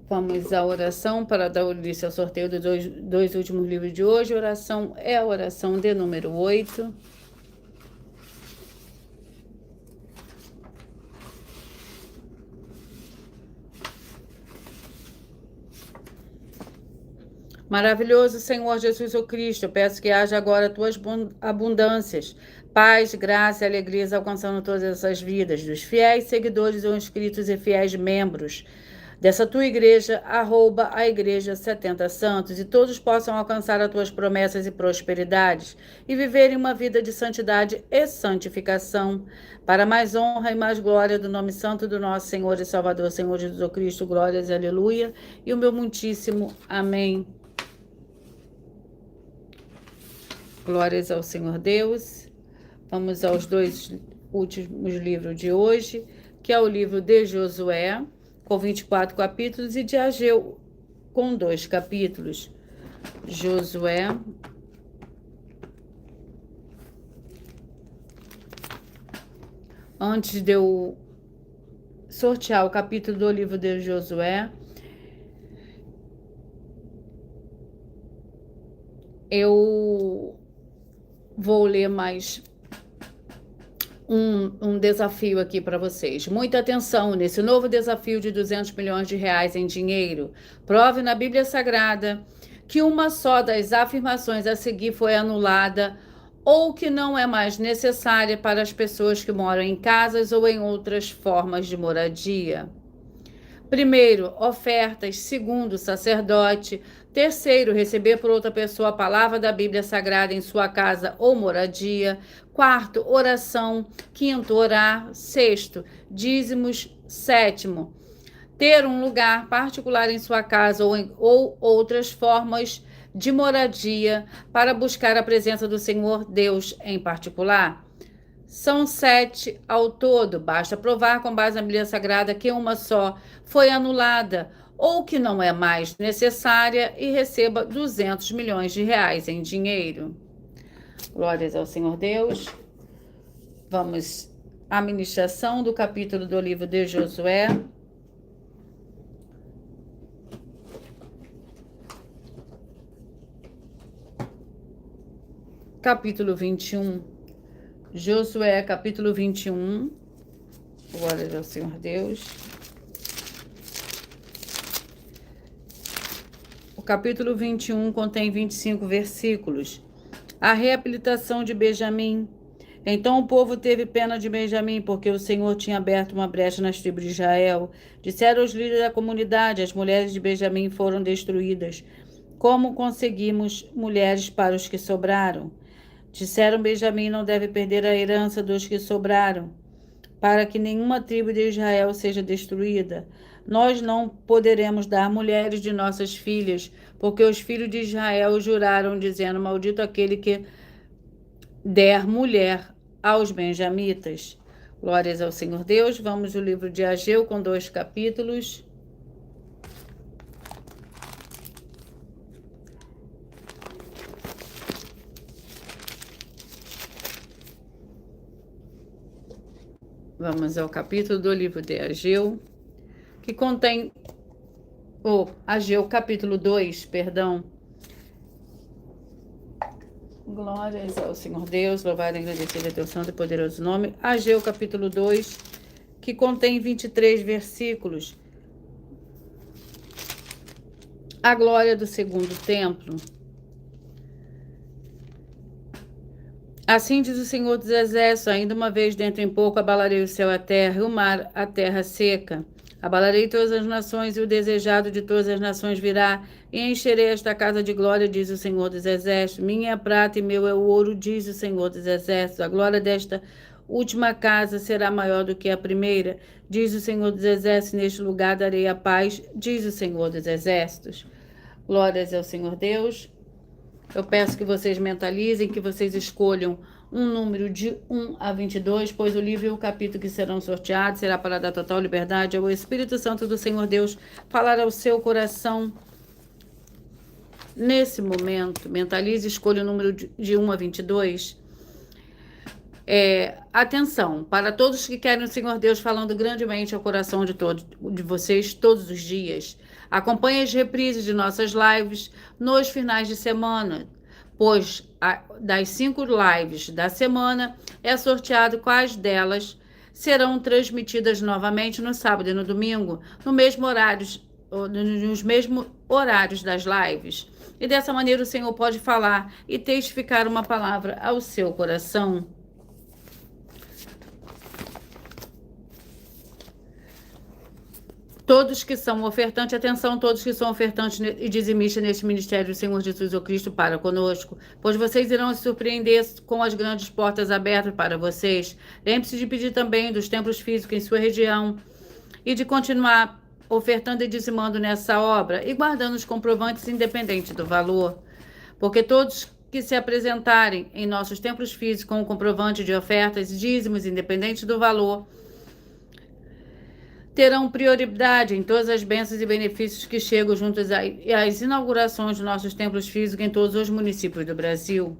Vamos à oração para dar início ao sorteio dos dois últimos livros de hoje. A oração é a oração de número 8. Maravilhoso Senhor Jesus o Cristo, eu peço que haja agora tuas abundâncias, paz, graça e alegrias alcançando todas essas vidas, dos fiéis seguidores ou inscritos e fiéis membros dessa tua igreja, a igreja 70 Santos, e todos possam alcançar as tuas promessas e prosperidades e viverem uma vida de santidade e santificação, para mais honra e mais glória do nome santo do nosso Senhor e Salvador, Senhor Jesus Cristo, glórias e aleluia, e o meu muitíssimo amém. Glórias ao Senhor Deus. Vamos aos dois últimos livros de hoje, que é o livro de Josué, com 24 capítulos, e de Ageu, com 2 capítulos. Josué. Antes de eu sortear o capítulo do livro de Josué, eu vou ler mais um desafio aqui para vocês. Muita atenção nesse novo desafio de 200 milhões de reais em dinheiro. Prove na Bíblia Sagrada que uma só das afirmações a seguir foi anulada ou que não é mais necessária para as pessoas que moram em casas ou em outras formas de moradia. Primeiro, ofertas. Segundo, sacerdote. Terceiro, receber por outra pessoa a palavra da Bíblia Sagrada em sua casa ou moradia. Quarto, oração. Quinto, orar. Sexto, dízimos. Sétimo, ter um lugar particular em sua casa ou outras formas de moradia para buscar a presença do Senhor Deus em particular. São 7 ao todo. Basta provar com base na Bíblia Sagrada que uma só foi anulada ou que não é mais necessária e receba 200 milhões de reais em dinheiro. Glórias ao Senhor Deus. Vamos à ministração do capítulo do livro de Josué. Capítulo 21. Josué, capítulo 21. Glória ao Senhor Deus. O capítulo 21 contém 25 versículos. A reabilitação de Benjamim. Então o povo teve pena de Benjamim, porque o Senhor tinha aberto uma brecha nas tribos de Israel. Disseram os líderes da comunidade: as mulheres de Benjamim foram destruídas. Como conseguimos mulheres para os que sobraram? Disseram: Benjamim não deve perder a herança dos que sobraram, para que nenhuma tribo de Israel seja destruída. Nós não poderemos dar mulheres de nossas filhas, porque os filhos de Israel juraram, dizendo: maldito aquele que der mulher aos benjamitas. Glórias ao Senhor Deus. Vamos ao livro de Ageu, com 2 capítulos. Vamos ao capítulo do livro de Ageu, que contém... Ageu, capítulo 2, perdão. Glórias ao Senhor Deus, louvado e agradecido é teu santo e poderoso nome. Ageu, capítulo 2, que contém 23 versículos. A glória do segundo templo. Assim diz o Senhor dos Exércitos: ainda uma vez, dentro em pouco, abalarei o céu e a terra, e o mar, a terra seca. Abalarei todas as nações, e o desejado de todas as nações virá, e encherei esta casa de glória, diz o Senhor dos Exércitos. Minha é a prata e meu é o ouro, diz o Senhor dos Exércitos. A glória desta última casa será maior do que a primeira, diz o Senhor dos Exércitos. Neste lugar darei a paz, diz o Senhor dos Exércitos. Glórias ao Senhor Deus. Eu peço que vocês mentalizem, que vocês escolham um número de 1 a 22, pois o livro e o capítulo que serão sorteados será para dar total liberdade ao Espírito Santo do Senhor Deus falar ao seu coração nesse momento. Mentalize, escolha o número de 1 a 22. Atenção, para todos que querem o Senhor Deus falando grandemente ao coração de vocês todos os dias. Acompanhe as reprises de nossas lives nos finais de semana, pois das 5 lives da semana é sorteado quais delas serão transmitidas novamente no sábado e no domingo, nos mesmos horários das lives. E dessa maneira o Senhor pode falar e testificar uma palavra ao seu coração. Todos que são ofertantes, atenção, todos que são ofertantes e dizimistas neste ministério do Senhor Jesus, o Cristo, para conosco, pois vocês irão se surpreender com as grandes portas abertas para vocês. Lembre-se de pedir também dos templos físicos em sua região e de continuar ofertando e dizimando nessa obra e guardando os comprovantes independente do valor, porque todos que se apresentarem em nossos templos físicos com o comprovante de ofertas e dízimos independente do valor terão prioridade em todas as bênçãos e benefícios que chegam juntos às inaugurações de nossos templos físicos em todos os municípios do Brasil.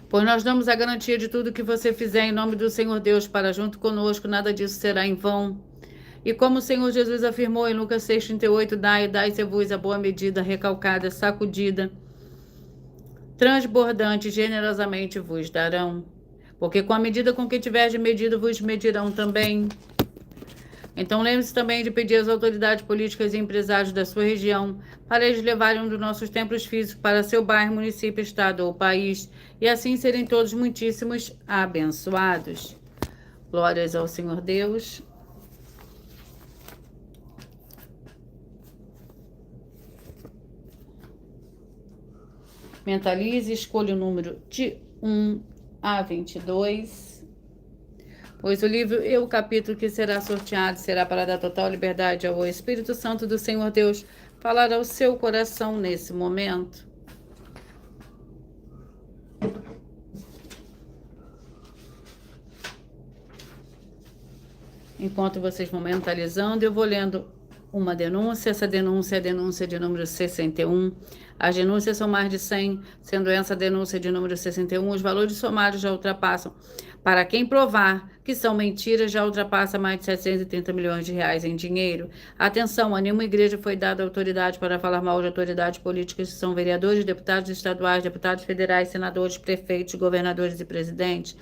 Pois nós damos a garantia de tudo que você fizer em nome do Senhor Deus para junto conosco, nada disso será em vão. E como o Senhor Jesus afirmou em Lucas 6,38, dai-se-vos a boa medida, recalcada, sacudida, transbordante, generosamente vos darão. Porque com a medida com que tiverdes medido, vos medirão também. Então lembre-se também de pedir às autoridades políticas e empresários da sua região para eles levarem um dos nossos templos físicos para seu bairro, município, estado ou país, e assim serem todos muitíssimos abençoados. Glórias ao Senhor Deus. Mentalize, escolha o número de 1 a 22. Pois o livro e o capítulo que será sorteado será para dar total liberdade ao Espírito Santo do Senhor Deus falar ao seu coração nesse momento. Enquanto vocês vão mentalizando, eu vou lendo uma denúncia. Essa denúncia é a denúncia de número 61. As denúncias são mais de 100, sendo essa denúncia de número 61, os valores somados já ultrapassam. Para quem provar que são mentiras, já ultrapassa mais de 730 milhões de reais em dinheiro. Atenção, a nenhuma igreja foi dada autoridade para falar mal de autoridades políticas que são vereadores, deputados estaduais, deputados federais, senadores, prefeitos, governadores e presidentes.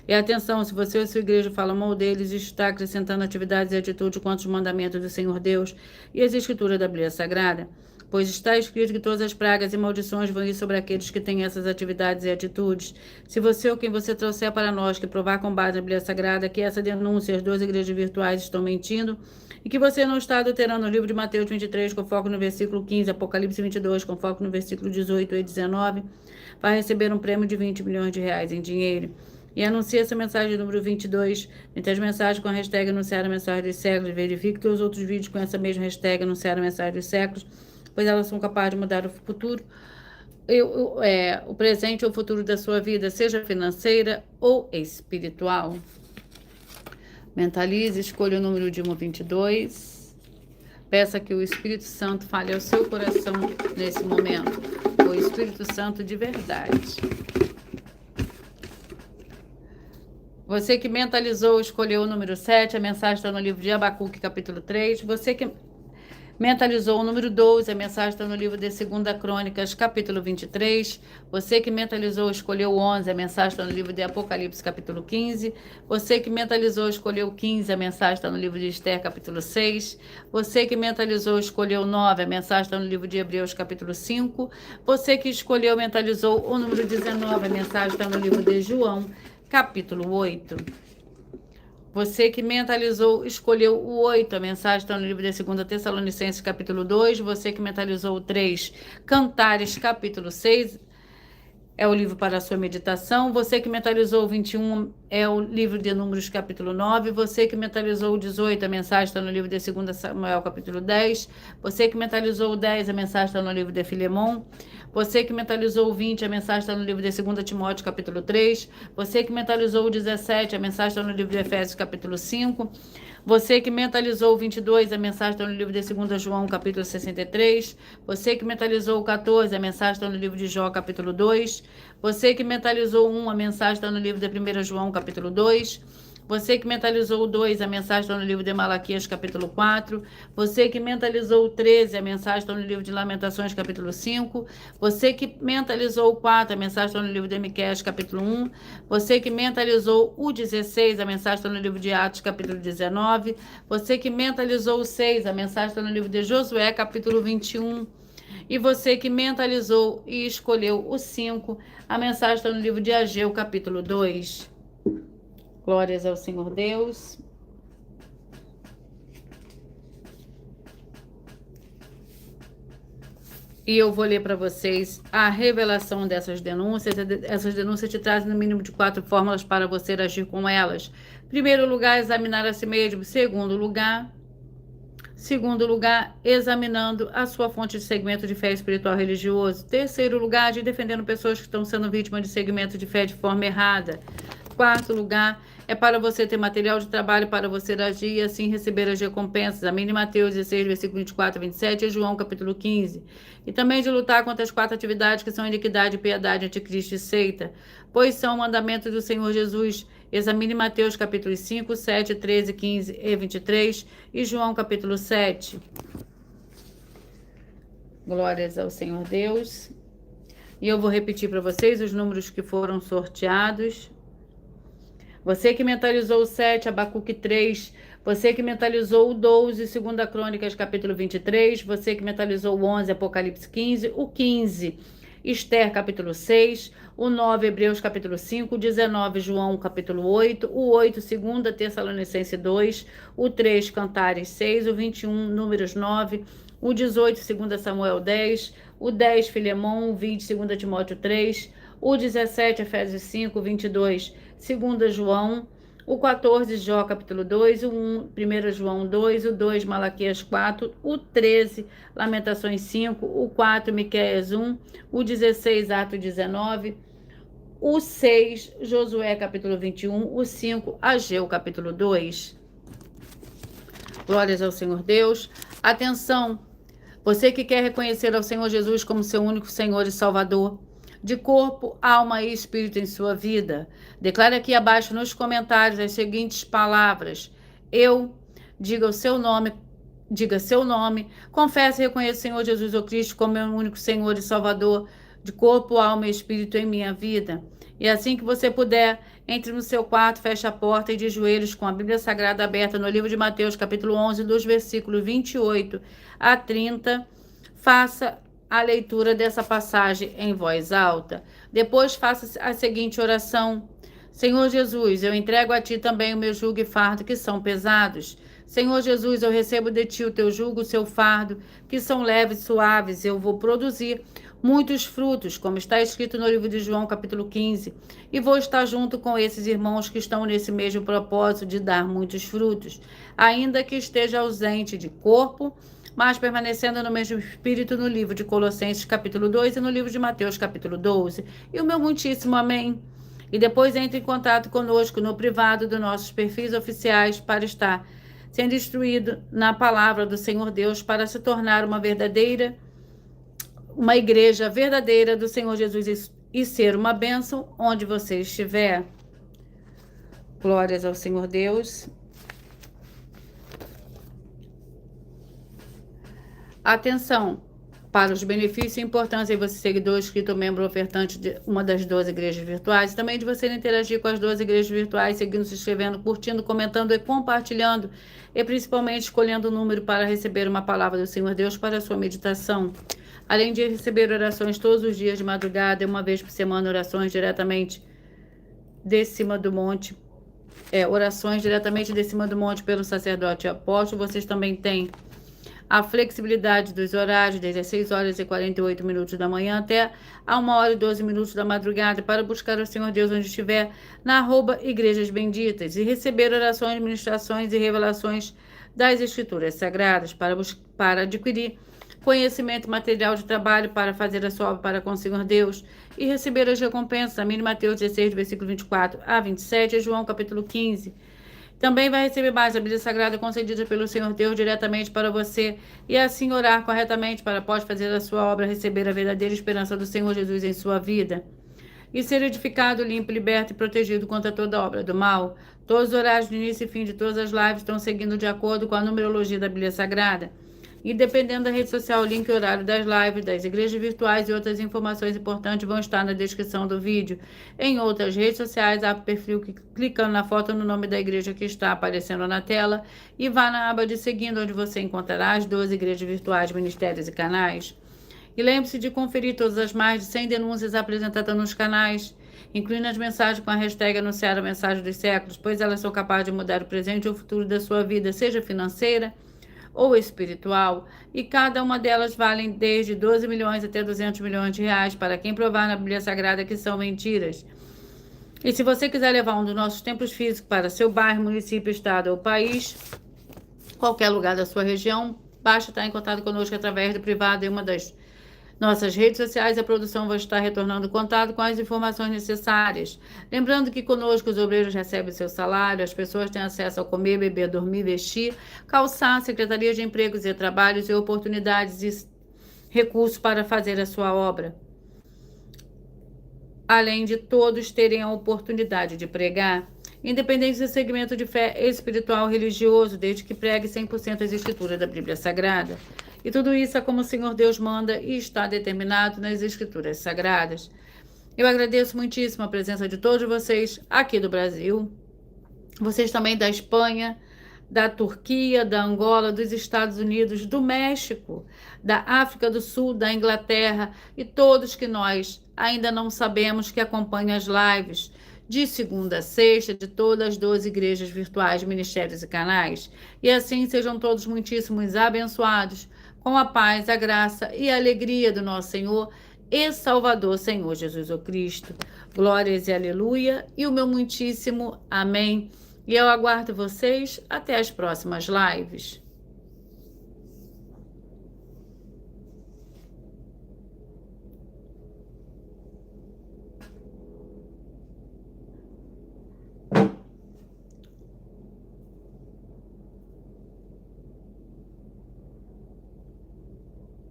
E atenção, se você ou sua igreja fala mal deles, está acrescentando atividades e atitudes contra os mandamentos do Senhor Deus e as escrituras da Bíblia Sagrada. Pois está escrito que todas as pragas e maldições vão ir sobre aqueles que têm essas atividades e atitudes. Se você ou quem você trouxer para nós que provar com base na Bíblia Sagrada que essa denúncia e as duas igrejas virtuais estão mentindo e que você não está adulterando o livro de Mateus 23 com foco no versículo 15, Apocalipse 22 com foco no versículo 18 e 19, vai receber um prêmio de 20 milhões de reais em dinheiro. E anuncie essa mensagem número 22, entre as mensagens com a hashtag anunciar a mensagem dos séculos. Verifique que os outros vídeos com essa mesma hashtag anunciar a mensagem dos séculos, pois elas são capazes de mudar o futuro, o presente ou o futuro da sua vida, seja financeira ou espiritual. Mentalize, escolha o número de 1 a 22. Peça que o Espírito Santo fale ao seu coração nesse momento. O Espírito Santo de verdade. Você que mentalizou, escolheu o número 7, a mensagem está no livro de Abacuque, capítulo 3. Você que mentalizou o número 12, a mensagem está no livro de 2 Crônicas, capítulo 23. Você que mentalizou, escolheu o 11, a mensagem está no livro de Apocalipse, capítulo 15. Você que mentalizou, escolheu o 15, a mensagem está no livro de Esther, capítulo 6. Você que mentalizou, escolheu o 9, a mensagem está no livro de Hebreus, capítulo 5. Você que escolheu, mentalizou o número 19, a mensagem está no livro de João, capítulo 8. Você que mentalizou, escolheu o 8, a mensagem está no livro de 2 Tessalonicenses, capítulo 2. Você que mentalizou o 3, Cantares, capítulo 6, é o livro para a sua meditação. Você que mentalizou o 21, é o livro de Números, capítulo 9. Você que mentalizou o 18, a mensagem está no livro de 2 Samuel, capítulo 10. Você que mentalizou o 10, a mensagem está no livro de Filemon. Você que mentalizou o 20, a mensagem está no livro de 2 Timóteo, capítulo 3. Você que mentalizou o 17, a mensagem está no livro de Efésios, capítulo 5. Você que mentalizou o 22, a mensagem está no livro de 2 João, capítulo 63. Você que mentalizou o 14, a mensagem está no livro de Jó, capítulo 2. Você que mentalizou o 1, a mensagem está no livro de 1 João, capítulo 2. Você que mentalizou o 2, a mensagem está no livro de Malaquias, capítulo 4. Você que mentalizou o 13, a mensagem está no livro de Lamentações, capítulo 5. Você que mentalizou o 4, a mensagem está no livro de Miqueias, capítulo 1. Você que mentalizou o 16, a mensagem está no livro de Atos, capítulo 19. Você que mentalizou o 6, a mensagem está no livro de Josué, capítulo 21. E você que mentalizou e escolheu o 5, a mensagem está no livro de Ageu, capítulo 2. Glórias ao Senhor Deus. E eu vou ler para vocês a revelação dessas denúncias. Essas denúncias te trazem no mínimo de 4 fórmulas para você agir com elas. Primeiro lugar, examinar a si mesmo. Segundo lugar, examinando a sua fonte de segmento de fé espiritual religioso. Terceiro lugar, agir defendendo pessoas que estão sendo vítimas de segmento de fé de forma errada. Quarto lugar, é para você ter material de trabalho, para você agir e assim receber as recompensas. Amém. Mateus 16, versículo 24 a 27 e João capítulo 15. E também de lutar contra as 4 atividades que são iniquidade, piedade, anticristo e seita, pois são mandamentos do Senhor Jesus. Examine Mateus capítulo 5, 7, 13, 15 e 23 e João capítulo 7. Glórias ao Senhor Deus. E eu vou repetir para vocês os números que foram sorteados. Você que mentalizou o 7, Abacuque 3. Você que mentalizou o 12, 2 Crônicas, capítulo 23. Você que mentalizou o 11, Apocalipse 15. O 15, Esther, capítulo 6. O 9, Hebreus, capítulo 5. O 19, João, capítulo 8. O 8, 2 Tessalonicenses 2. O 3, Cantares 6. O 21, Números 9. O 18, 2 Samuel 10. O 10, Filemão. O 20, 2 Timóteo 3. O 17, Efésios 5. O 22, 2 João. O 14, Jó, capítulo 2. O 1 João 2. O 2, Malaquias 4. O 13, Lamentações 5. O 4, Miqueias 1. O 16, Atos 19. O 6, Josué, capítulo 21. O 5, Ageu, capítulo 2. Glórias ao Senhor Deus. Atenção, você que quer reconhecer ao Senhor Jesus como seu único Senhor e Salvador, de corpo, alma e espírito em sua vida, declare aqui abaixo nos comentários as seguintes palavras. Diga seu nome, confesse e reconheça o Senhor Jesus o Cristo como meu único Senhor e Salvador, de corpo, alma e espírito em minha vida. E assim que você puder, entre no seu quarto, feche a porta e de joelhos com a Bíblia Sagrada aberta no livro de Mateus, capítulo 11, dos versículos 28 a 30, faça a leitura dessa passagem em voz alta. Depois faça a seguinte oração. Senhor Jesus, eu entrego a Ti também o meu jugo e fardo que são pesados. Senhor Jesus, eu recebo de Ti o Teu jugo, o Seu fardo, que são leves e suaves. Eu vou produzir muitos frutos, como está escrito no livro de João, capítulo 15. E vou estar junto com esses irmãos que estão nesse mesmo propósito de dar muitos frutos, ainda que esteja ausente de corpo, mas permanecendo no mesmo espírito no livro de Colossenses, capítulo 2 e no livro de Mateus, capítulo 12. E o meu muitíssimo amém. E depois entre em contato conosco no privado dos nossos perfis oficiais para estar sendo instruído na palavra do Senhor Deus para se tornar uma igreja verdadeira do Senhor Jesus e ser uma bênção onde você estiver. Glórias ao Senhor Deus. Atenção para os benefícios e importância de você seguidor, inscrito, membro ofertante de uma das 12 igrejas virtuais, e também de você interagir com as 12 igrejas virtuais, seguindo, se inscrevendo, curtindo, comentando e compartilhando, e principalmente escolhendo o número para receber uma palavra do Senhor Deus para a sua meditação. Além de receber orações todos os dias de madrugada e uma vez por semana, orações diretamente de cima do monte, pelo sacerdote e apóstolo. Vocês também têm a flexibilidade dos horários, desde as 6 horas e 48 minutos da manhã até a 1 hora e 12 minutos da madrugada, para buscar o Senhor Deus onde estiver, na @Igrejas Benditas, e receber orações, ministrações e revelações das Escrituras Sagradas, para adquirir conhecimento e material de trabalho para fazer a sua obra para com o Senhor Deus e receber as recompensas. Amém. Mateus 16, versículo 24 a 27 e João capítulo 15. Também vai receber mais a Bíblia Sagrada concedida pelo Senhor Deus diretamente para você e assim orar corretamente para após fazer a sua obra, receber a verdadeira esperança do Senhor Jesus em sua vida e ser edificado, limpo, liberto e protegido contra toda obra do mal. Todos os horários de início e fim de todas as lives estão seguindo de acordo com a numerologia da Bíblia Sagrada. E dependendo da rede social, o link e horário das lives, das igrejas virtuais e outras informações importantes vão estar na descrição do vídeo. Em outras redes sociais, abre o perfil clicando na foto no nome da igreja que está aparecendo na tela e vá na aba de seguindo, onde você encontrará as 12 igrejas virtuais, ministérios e canais. E lembre-se de conferir todas as mais de 100 denúncias apresentadas nos canais, incluindo as mensagens com a hashtag Anunciar a Mensagem dos Séculos, pois elas são capazes de mudar o presente e o futuro da sua vida, seja financeira ou espiritual, e cada uma delas valem desde 12 milhões até 200 milhões de reais para quem provar na Bíblia Sagrada que são mentiras. E se você quiser levar um dos nossos templos físicos para seu bairro, município, estado ou país, qualquer lugar da sua região, basta estar em contato conosco através do privado em uma das Nossas redes sociais, a produção vai estar retornando contato com as informações necessárias. Lembrando que conosco os obreiros recebem seu salário, as pessoas têm acesso a comer, beber, dormir, vestir, calçar, Secretaria de Empregos e Trabalhos e oportunidades e recursos para fazer a sua obra. Além de todos terem a oportunidade de pregar, independente do segmento de fé espiritual ou religioso, desde que pregue 100% as escrituras da Bíblia Sagrada. E tudo isso é como o Senhor Deus manda e está determinado nas Escrituras Sagradas. Eu agradeço muitíssimo a presença de todos vocês aqui do Brasil, vocês também da Espanha, da Turquia, da Angola, dos Estados Unidos, do México, da África do Sul, da Inglaterra e todos que nós ainda não sabemos que acompanham as lives de segunda a sexta de todas as 12 igrejas virtuais, ministérios e canais. E assim sejam todos muitíssimos abençoados com a paz, a graça e a alegria do nosso Senhor e Salvador, Senhor Jesus o Cristo. Glórias e aleluia, e o meu muitíssimo amém. E eu aguardo vocês até as próximas lives.